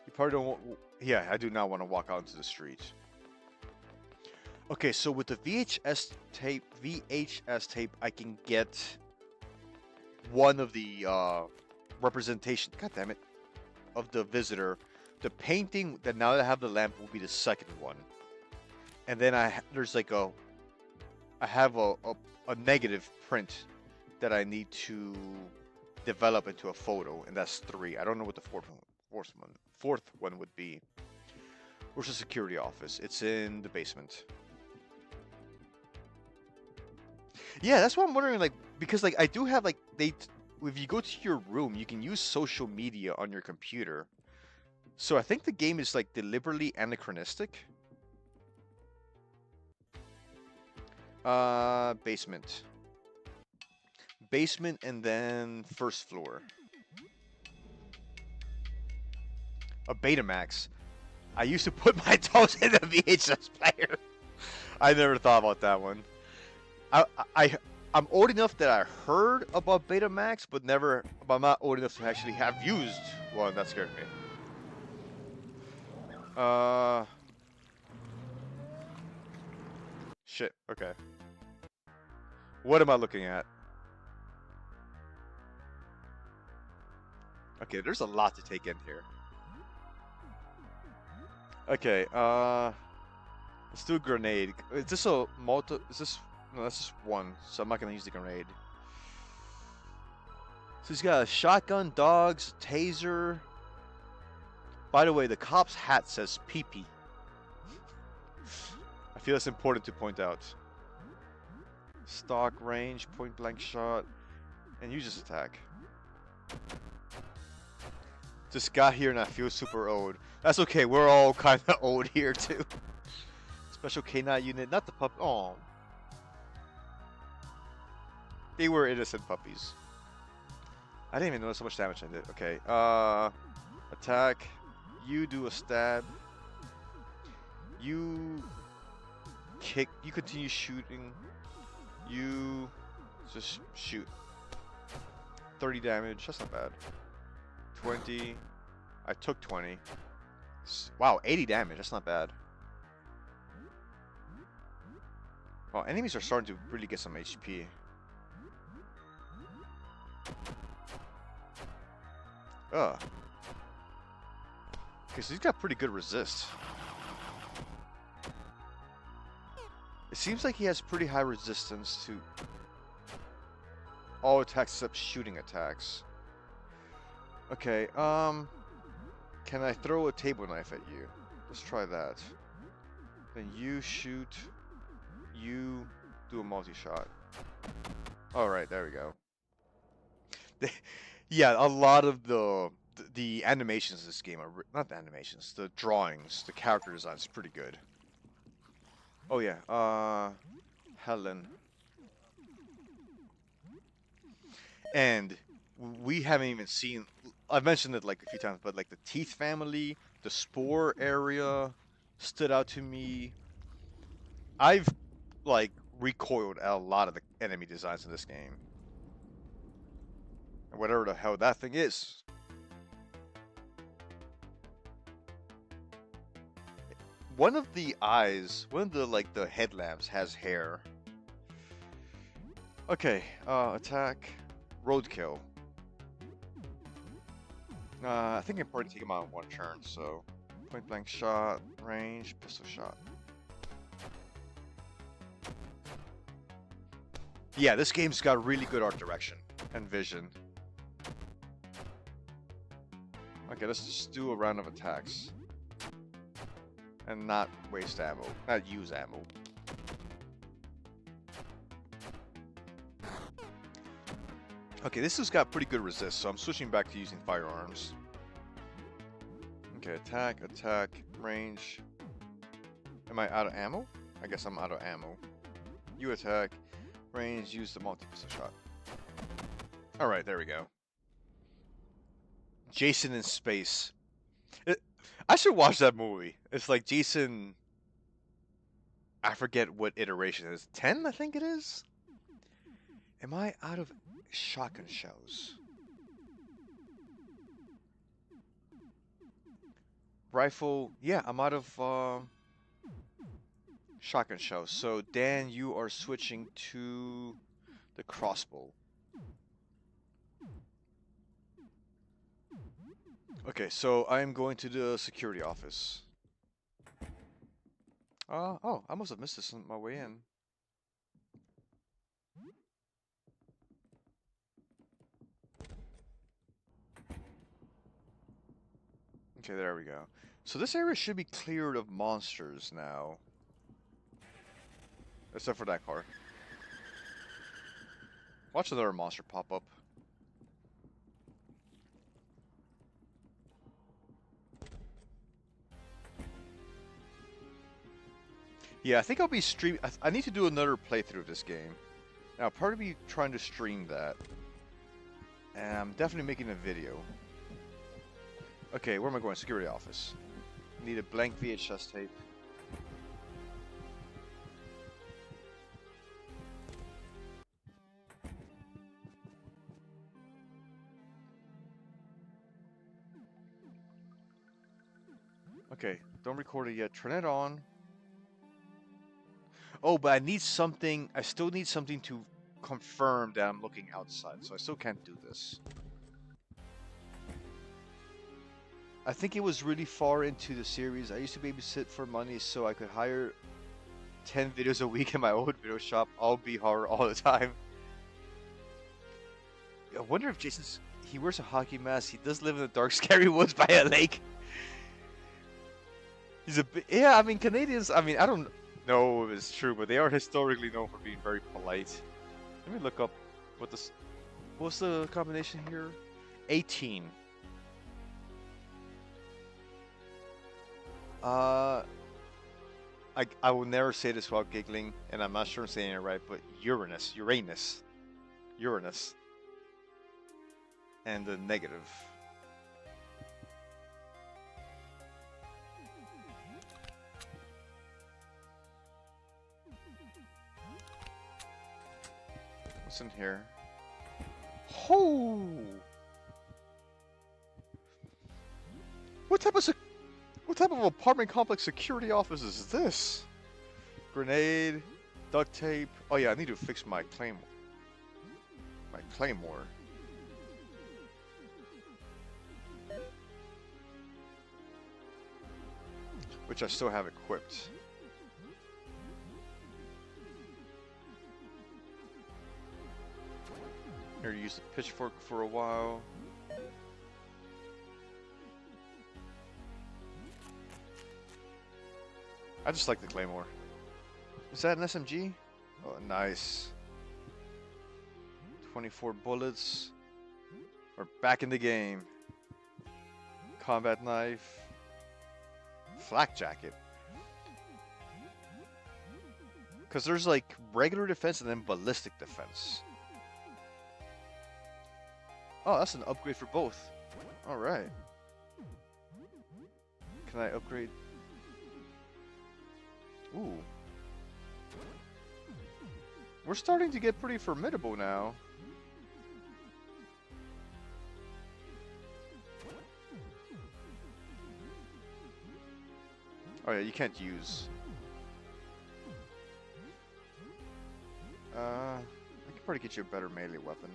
You probably don't want... Yeah, I do not want to walk out into the street. Okay, so with the VHS tape, I can get one of the representation, god damn it, of the visitor. The painting that now that I have the lamp will be the second one. And then there's like I have a negative print that I need to develop into a photo, and that's 3. I don't know what the fourth one would be. Where's the security office? It's in the basement. Yeah, that's what I'm wondering, like, because like I do have like if you go to your room, you can use social media on your computer. So I think the game is like deliberately anachronistic. Basement. Basement and then first floor. A Betamax. I used to put my toes in the VHS player. I never thought about that one. I'm old enough that I heard about Betamax, but I'm not old enough to actually have used one. That scared me. Shit. Okay. What am I looking at? Okay, there's a lot to take in here. Okay, let's do a grenade. Is this a multi... Is this... No, that's just one, so I'm not gonna use the grenade. So he's got a shotgun, dogs, taser. By the way, the cop's hat says pee-pee. I feel it's important to point out. Stock range, point blank shot, and you just attack. Just got here and I feel super old. That's okay, we're all kind of old here too. Special K9 unit, not the pup. Oh. They were innocent puppies. I didn't even notice how much damage I did. Okay, attack. You do a stab. You kick. You continue shooting. You just shoot. 30 damage. That's not bad. 20. I took 20. Wow, 80 damage. That's not bad. Oh, enemies are starting to really get some HP. Ugh. Okay, so he's got pretty good resist. It seems like he has pretty high resistance to all attacks except shooting attacks. Okay, can I throw a table knife at you? Let's try that. Then you shoot, you do a multi-shot. Alright, there we go. Yeah, a lot of the animations in this game are... Not the animations, the drawings, the character design is pretty good. Oh yeah, Helen. And we haven't even seen... I've mentioned it like a few times, but like the Teeth family, the Spore area stood out to me. I've like recoiled at a lot of the enemy designs in this game. Whatever the hell that thing is. One of the eyes, one of the like the headlamps has hair. Okay, attack, roadkill. I think I can probably take him out in one turn, so point blank shot, range, pistol shot. Yeah, this game's got really good art direction and vision. Okay, let's just do a round of attacks. And not waste ammo, not use ammo. Okay, this has got pretty good resist, so I'm switching back to using firearms. Okay, attack, range. Am I out of ammo? I guess I'm out of ammo. You attack, range, use the multi-pistol shot. Alright, there we go. Jason in space. I should watch that movie. It's like Jason... I forget what iteration it is. 10, I think it is? Am I out of shotgun shells? Rifle, yeah, I'm out of shotgun shells. So Dan, you are switching to the crossbow. Okay, so I'm going to the security office. Oh, I must have missed this on my way in. Okay, there we go. So this area should be cleared of monsters now. Except for that car. Watch another monster pop up. Yeah, I think I'll be streaming. I need to do another playthrough of this game. Now, part of me trying to stream that. And I'm definitely making a video. Okay, where am I going? Security office. Need a blank VHS tape. Okay, don't record it yet. Turn it on. Oh, but I need something. I still need something to confirm that I'm looking outside, so I still can't do this. I think it was really far into the series. I used to babysit for money so I could hire 10 videos a week in my old video shop. I'll be horror all the time. I wonder if he wears a hockey mask. He does live in the dark, scary woods by a lake. He's a bit... Yeah, I mean, Canadians... I mean, I don't know if it's true, but they are historically known for being very polite. Let me look up what this... What's the combination here? 18. I will never say this without giggling, and I'm not sure I'm saying it right, but Uranus. And the negative. What's in here? Oh! What type of apartment complex security office is this? Grenade. Duct tape. Oh yeah, I need to fix my claymore. My claymore. Which I still have equipped. Here, use the pitchfork for a while. I just like the claymore. Is that an SMG? Oh, nice. 24 bullets. We're back in the game. Combat knife. Flak jacket. Because there's like regular defense and then ballistic defense. Oh, that's an upgrade for both. Alright. Can I upgrade? Ooh. We're starting to get pretty formidable now. Oh yeah, you can't use. I can probably get you a better melee weapon.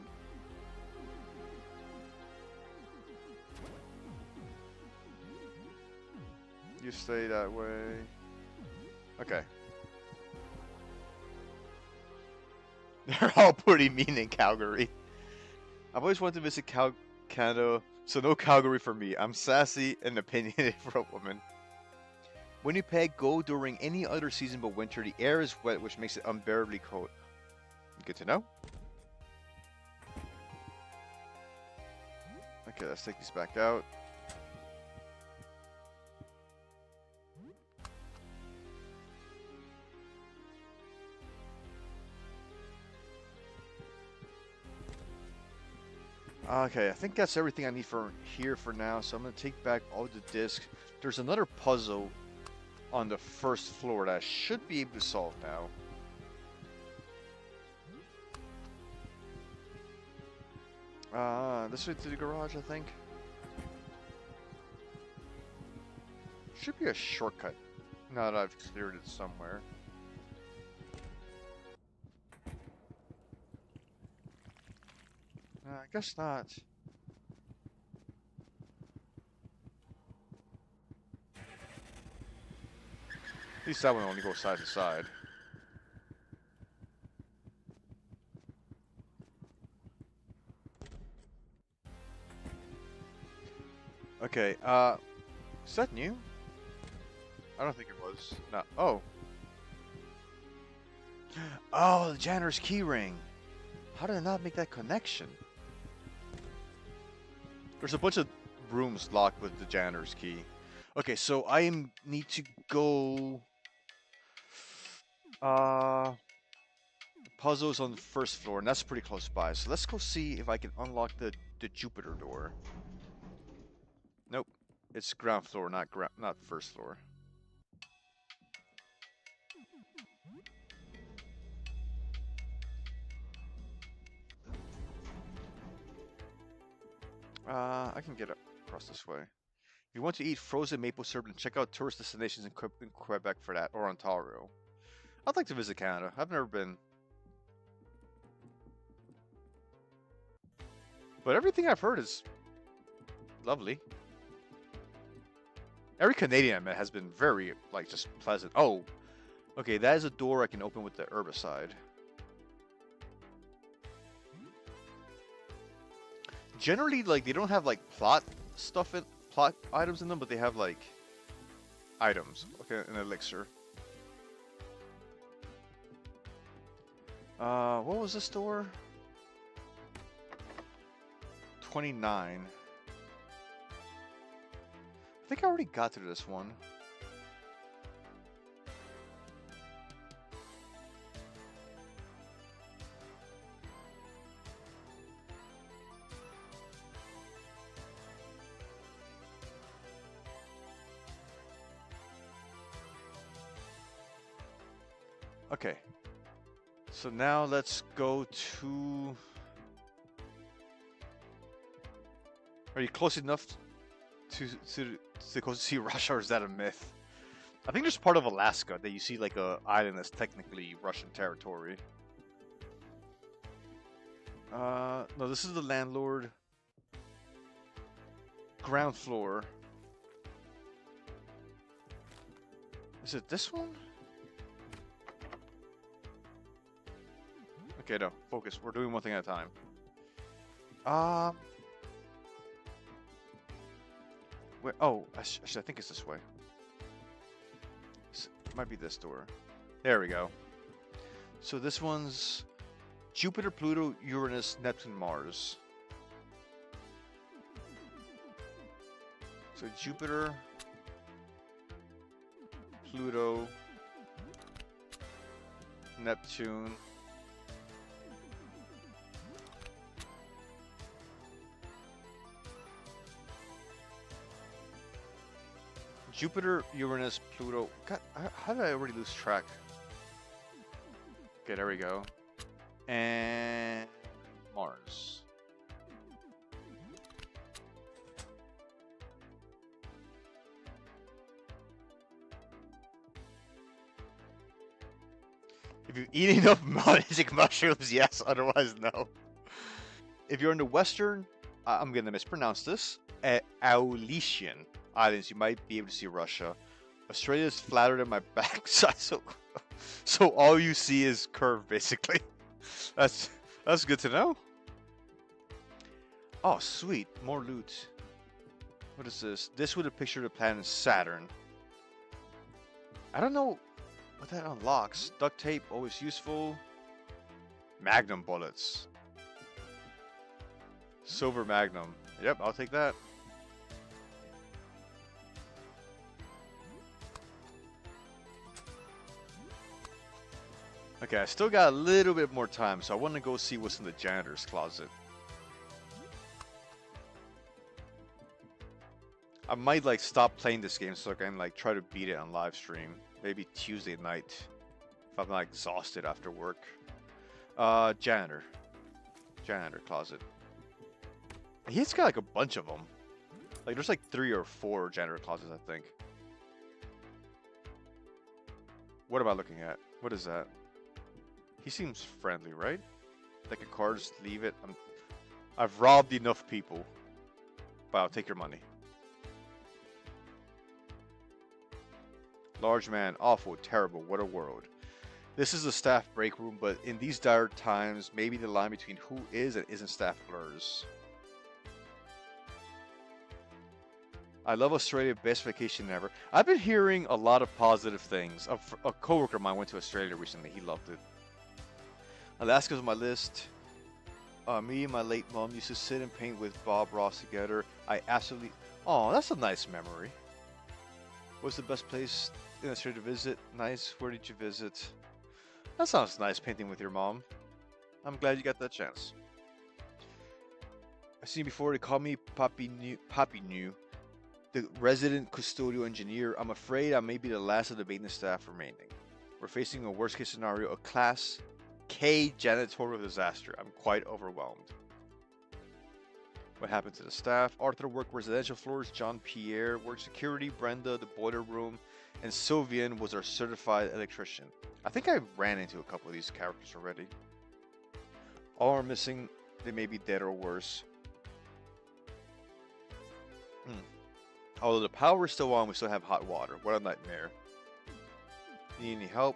You stay that way. Okay. They're all pretty mean in Calgary. I've always wanted to visit Canada, so no Calgary for me. I'm sassy and opinionated for a woman. Winnipeg, go during any other season but winter. The air is wet, which makes it unbearably cold. Good to know. Okay, let's take these back out. Okay, I think that's everything I need for here for now, so I'm going to take back all the discs. There's another puzzle on the first floor that I should be able to solve now. This way to the garage, I think. Should be a shortcut, now that I've cleared it somewhere. I guess not. At least that one only goes side to side. Okay, is that new? I don't think it was. No. Oh. Oh, the janitor's key ring. How did I not make that connection? There's a bunch of rooms locked with the janitor's key. Okay, so I need to go... puzzles on the first floor, and that's pretty close by. So let's go see if I can unlock the Jupiter door. Nope, it's ground floor, not first floor. I can get across this way. If you want to eat frozen maple syrup, then check out tourist destinations in Quebec for that, or Ontario. I'd like to visit Canada. I've never been. But everything I've heard is lovely. Every Canadian I met has been very, like, just pleasant. Oh, okay, that is a door I can open with the herbicide. Generally, like, they don't have, like, plot items in them, but they have, like, items. Okay, an elixir. What was this door? 29. I think I already got through this one. Okay. So now let's go to... Are you close enough to go see Russia, or is that a myth? I think there's part of Alaska that you see like a island that's technically Russian territory. No, this is the landlord. Ground floor. Is it this one? Okay, no, focus. We're doing one thing at a time. Where? Oh, actually, I think it's this way. It might be this door. There we go. So this one's Jupiter, Pluto, Uranus, Neptune, Mars. So Jupiter, Pluto, Neptune. Jupiter, Uranus, Pluto. God, how did I already lose track? Okay, there we go. And Mars. If you eat enough magic mushrooms, yes. Otherwise, no. If you're in the western, I'm gonna mispronounce this, Aulician Islands, you might be able to see Russia. Australia is flatter than my backside, so all you see is curve, basically. That's good to know. Oh, sweet, more loot. What is this? This would have pictured the planet Saturn. I don't know what that unlocks. Duct tape, always useful. Magnum bullets. Silver Magnum. Yep, I'll take that. Okay, I still got a little bit more time, so I want to go see what's in the janitor's closet. I might like stop playing this game so I can like try to beat it on live stream. Maybe Tuesday night if I'm not exhausted after work. Janitor. Janitor closet. He's got like a bunch of them. Like there's like 3 or 4 janitor closets, I think. What am I looking at? What is that? He seems friendly, right? Like a car, just leave it. I've robbed enough people. But I'll take your money. Large man, awful, terrible, what a world. This is the staff break room, but in these dire times, maybe the line between who is and isn't staff blurs. I love Australia, best vacation ever. I've been hearing a lot of positive things. A coworker of mine went to Australia recently. He loved it. Alaska's on my list. Me and my late mom used to sit and paint with Bob Ross together. I absolutely... Oh, that's a nice memory. What's the best place in Australia to visit? Nice. Where did you visit? That sounds nice, painting with your mom. I'm glad you got that chance. I've seen before, they call me Papi New, the resident custodial engineer. I'm afraid I may be the last of the maintenance staff remaining. We're facing a worst case scenario, a Class K janitorial disaster. I'm quite overwhelmed. What happened to the staff? Arthur worked residential floors, John Pierre worked security, Brenda the boiler room, and Sylvian was our certified electrician. I think I ran into a couple of these characters already. All are missing. They may be dead or worse. Although the power is still on, we still have hot water. What a nightmare. Need any help?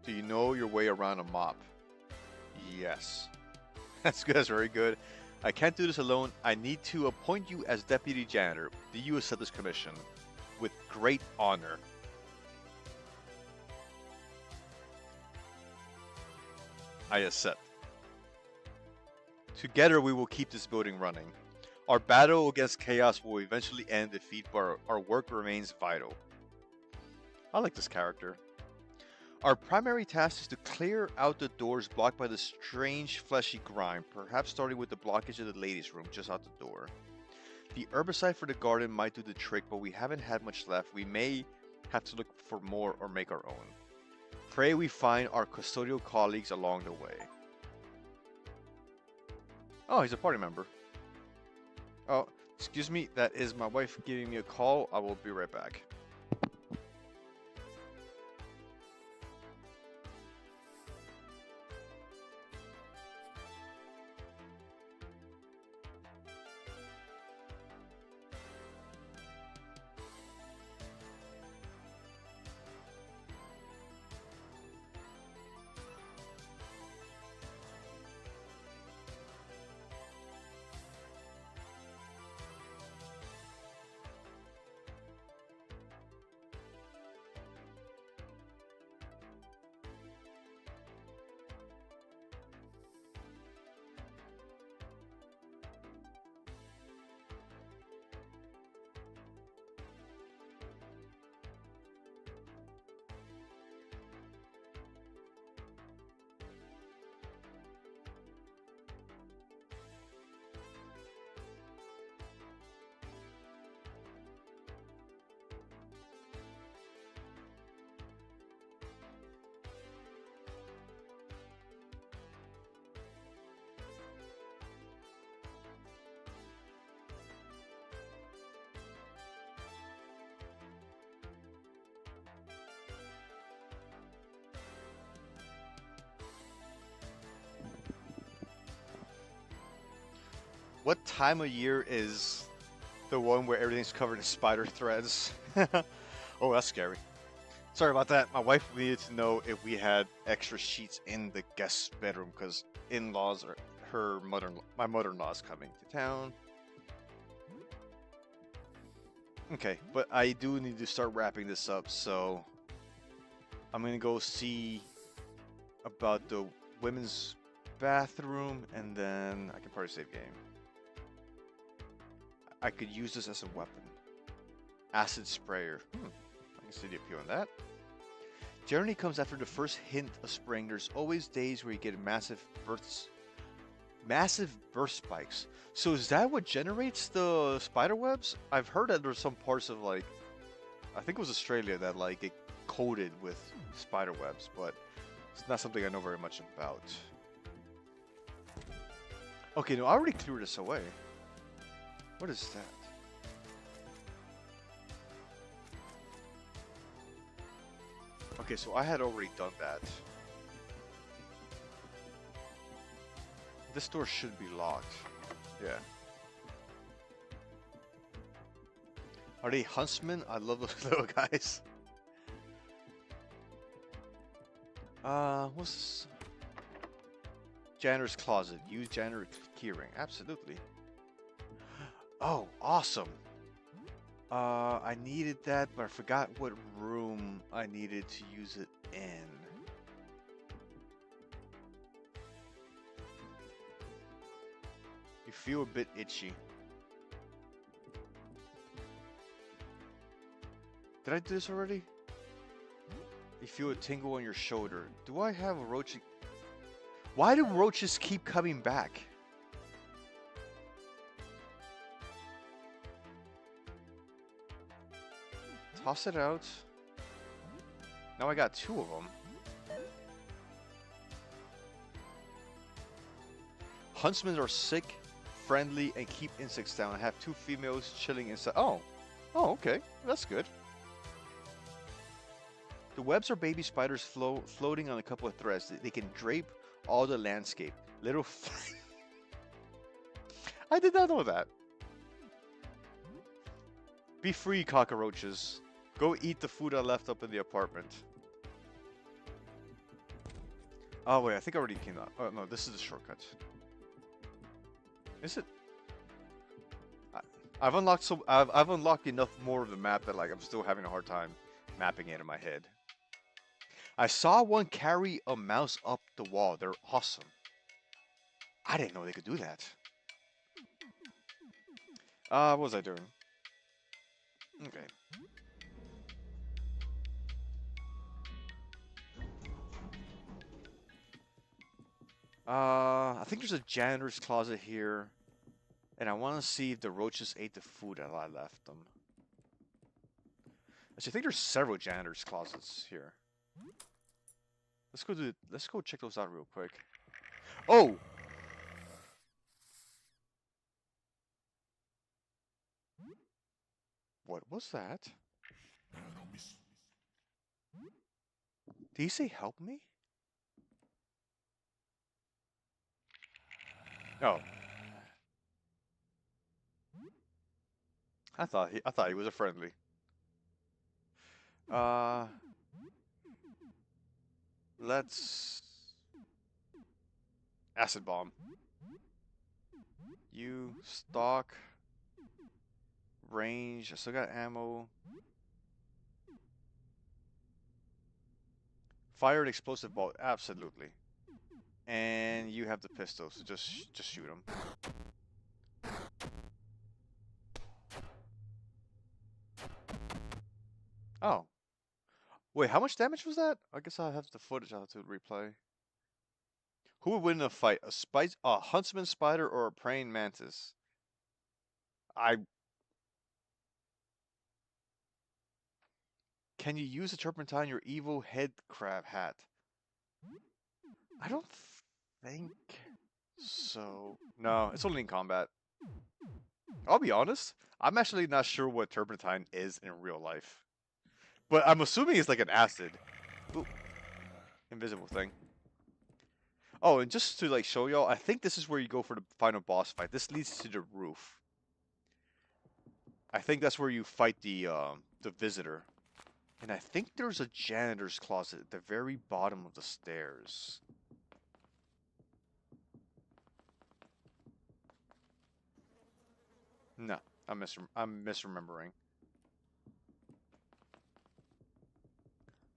Do you know your way around a mop? Yes. That's good. That's very good. I can't do this alone. I need to appoint you as deputy janitor. Do you accept this commission? With great honor. I accept. Together we will keep this building running. Our battle against chaos will eventually end defeat, but our work remains vital. I like this character. Our primary task is to clear out the doors blocked by the strange fleshy grime, perhaps starting with the blockage of the ladies' room just out the door. The herbicide for the garden might do the trick, but we haven't had much left. We may have to look for more or make our own. Pray we find our custodial colleagues along the way. Oh, he's a party member. Oh, excuse me, that is my wife giving me a call. I will be right back. What time of year is the one where everything's covered in spider threads? Oh, that's scary. Sorry about that. My wife needed to know if we had extra sheets in the guest bedroom because in-laws are my mother-in-law is coming to town. Okay, but I do need to start wrapping this up, so I'm gonna go see about the women's bathroom, and then I can probably save game. I could use this as a weapon. Acid sprayer. I can see the appeal in that. Generally comes after the first hint of spring. There's always days where you get massive burst spikes. So is that what generates the spider webs? I've heard that there's some parts of like, I think it was Australia that like get coated with spider webs, but it's not something I know very much about. Okay, no, I already cleared this away. What is that? Okay, so I had already done that. This door should be locked. Yeah. Are they huntsmen? I love those little guys. What's this? Janitor's closet. Use janitor keyring. Absolutely. Oh, awesome. I needed that, but I forgot what room I needed to use it in. You feel a bit itchy. Did I do this already? You feel a tingle on your shoulder. Do I have a roach? Why do roaches keep coming back? Toss it out. Now I got 2 of them. Huntsmen are sick, friendly, and keep insects down. I have 2 females chilling inside. Oh, okay. That's good. The webs are baby spiders floating on a couple of threads. They can drape all the landscape. Little I did not know that. Be free, cockroaches. Go eat the food I left up in the apartment. Oh wait, I think I already came out. Oh no, this is the shortcut. Is it? I've unlocked enough more of the map that like I'm still having a hard time mapping it in my head. I saw one carry a mouse up the wall. They're awesome. I didn't know they could do that. What was I doing? Okay. I think there's a janitor's closet here. And I want to see if the roaches ate the food that I left them. Actually, I think there's several janitor's closets here. Let's go check those out real quick. Oh! What was that? Did he say help me? Oh. I thought he was a friendly. Let's acid bomb. You stock range. I still got ammo. Fire an explosive bolt. Absolutely. And you have the pistol, so just shoot him. Oh. Wait, how much damage was that? I guess I'll have the footage I'll have to replay. Who would win in a fight? A huntsman spider or a praying mantis? Can you use a turpentine your evil head crab hat? I don't think so. No, it's only in combat. I'll be honest, I'm actually not sure what turpentine is in real life. But I'm assuming it's like an acid. Ooh, invisible thing. Oh, and just to like show y'all, I think this is where you go for the final boss fight. This leads to the roof. I think that's where you fight the visitor. And I think there's a janitor's closet at the very bottom of the stairs. No, I'm misremembering.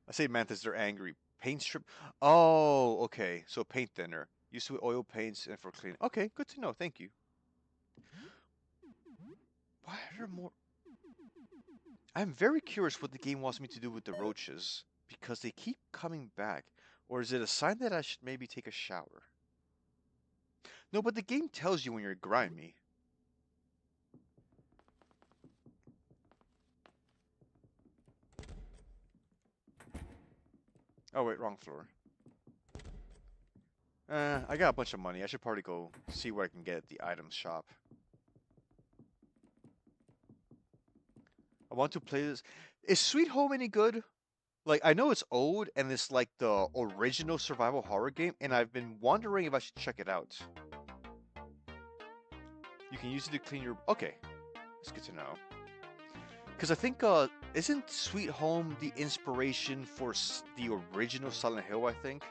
I say mantis, they're angry. Paint strip. Oh, okay. So paint thinner. Used with oil paints and for cleaning. Okay, good to know. Thank you. Why are there more? I'm very curious what the game wants me to do with the roaches because they keep coming back. Or is it a sign that I should maybe take a shower? No, but the game tells you when you're grimy. Oh wait, wrong floor. I got a bunch of money. I should probably go see what I can get at the items shop. I want to play this. Is Sweet Home any good? Like, I know it's old and it's like the original survival horror game, and I've been wondering if I should check it out. You can use it to clean your. Okay, that's good to know. Because I think, isn't Sweet Home the inspiration for the original Silent Hill, I think?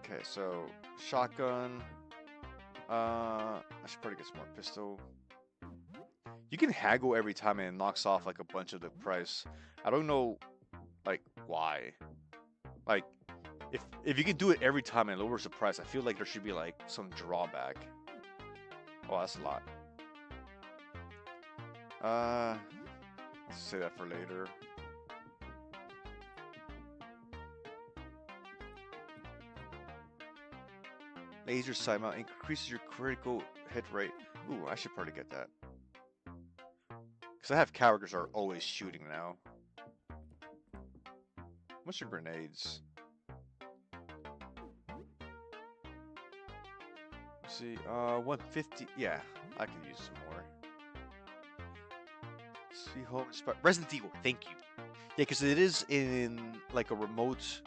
Okay, so shotgun. I should probably get some more pistol. You can haggle every time and it knocks off like a bunch of the price. I don't know, like, why. Like, if you can do it every time and it lowers the price, I feel like there should be like some drawback. Oh, that's a lot. Let's say that for later. Laser sight mount increases your critical hit rate. Ooh, I should probably get that. Because I have characters that are always shooting now. What's your grenades? Let's see, 150. Yeah, I can use some more. See, home Resident Evil. Thank you. Yeah, because it is in like a remote.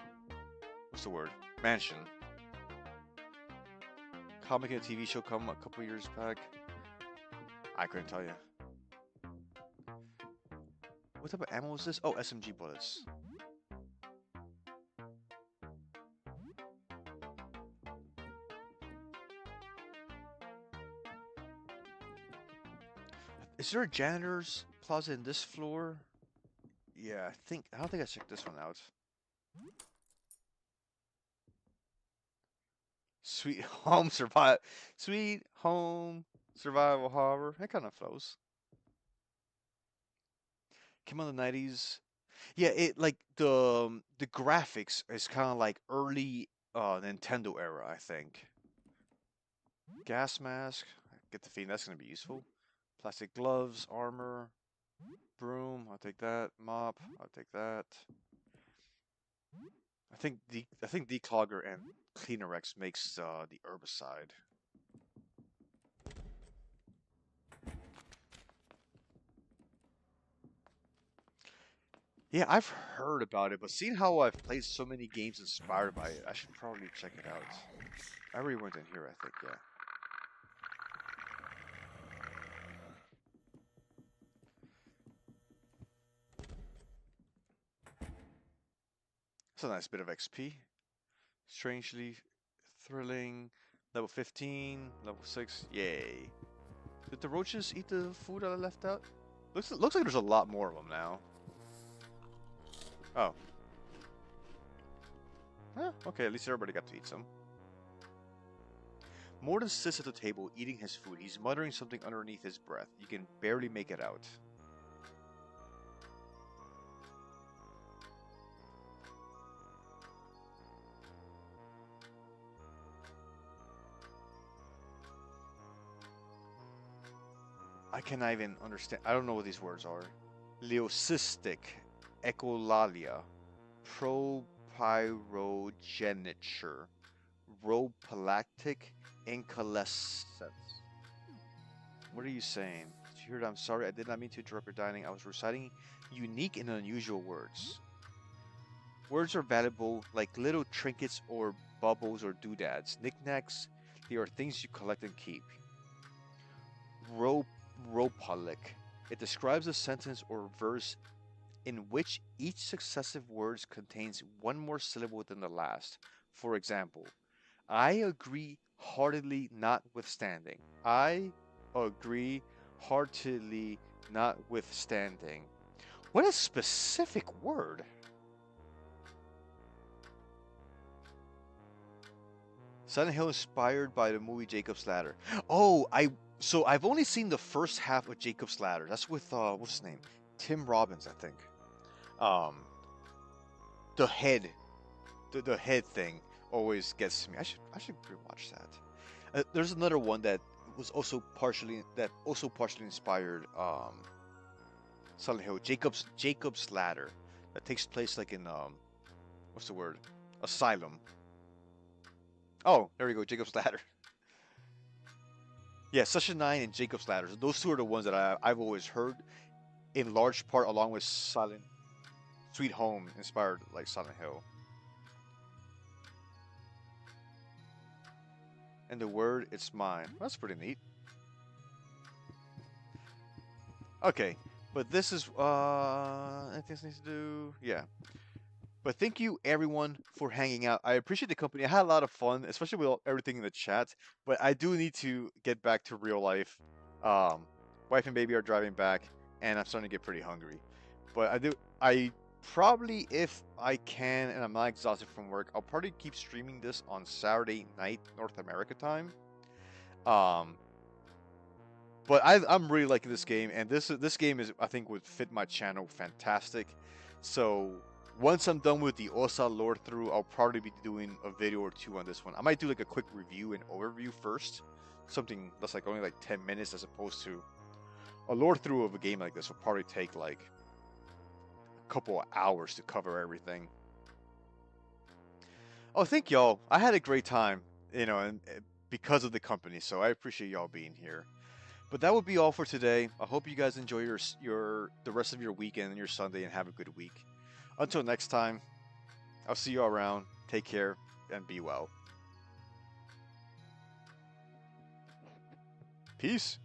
What's the word? Mansion. Comic and a TV show come a couple years back. I couldn't tell you. What type of ammo is this? Oh, SMG bullets. Is there a janitor's plaza in this floor? Yeah, I don't think I checked this one out. Sweet home survival. Sweet home survival horror. That kind of flows. Came out in the 90s. Yeah, it like the graphics is kind of like early Nintendo era, I think. Gas mask. I get the feeling that's gonna be useful. Plastic gloves, armor, broom. I'll take that. Mop. I'll take that. I think declogger and Cleanerex makes the herbicide. Yeah, I've heard about it, but seeing how I've played so many games inspired by it, I should probably check it out. I already went in here, I think, yeah. It's a nice bit of XP. Strangely thrilling. Level 15, level 6, yay. Did the roaches eat the food that I left out? Looks like there's a lot more of them now. Oh. Okay, at least everybody got to eat some. Morden sits at the table eating his food. He's muttering something underneath his breath. You can barely make it out. I cannot even understand. I don't know what these words are. Leucistic, echolalia, propyrogeniture, rhopalactic incalescence. What are you saying? Did you hear it? I'm sorry. I did not mean to interrupt your dining. I was reciting unique and unusual words. Words are valuable like little trinkets or bubbles or doodads. Knickknacks, they are things you collect and keep. Ro- Ropalik. It describes a sentence or verse in which each successive word contains one more syllable than the last. For example, I agree heartily notwithstanding. I agree heartily notwithstanding. What a specific word. Silent Hill inspired by the movie Jacob's Ladder. Oh, I've only seen the first half of Jacob's Ladder. That's with what's his name? Tim Robbins, I think. Um the head the head thing always gets to me. I should rewatch that. There's another one that was also partially inspired Silent Hill, Jacob's Ladder, that takes place like in what's the word? Asylum. Oh, there we go, Jacob's Ladder. Yeah, Session 9 and Jacob's Ladder. Those two are the ones that I've always heard, in large part along with Silent Sweet Home inspired like Silent Hill. And the word, it's mine. That's pretty neat. Okay, but this is anything else needs to do? Yeah. But thank you everyone for hanging out. I appreciate the company. I had a lot of fun, especially with everything in the chat. But I do need to get back to real life. Um, Wife and baby are driving back, and I'm starting to get pretty hungry. But I probably, if I can, and I'm not exhausted from work, I'll probably keep streaming this on Saturday night North America time. Um, but I'm really liking this game, and this game is, I think, would fit my channel fantastic. So once I'm done with the Osa lore through, I'll probably be doing a video or two on this one. I might do like a quick review and overview first, something that's like only like 10 minutes, as opposed to a lore through of a game like this will probably take like a couple of hours to cover everything. Oh, thank y'all. I had a great time, and because of the company, so I appreciate y'all being here. But that would be all for today. I hope you guys enjoy your the rest of your weekend and your Sunday and have a good week. Until next time, I'll see you all around. Take care and be well. Peace.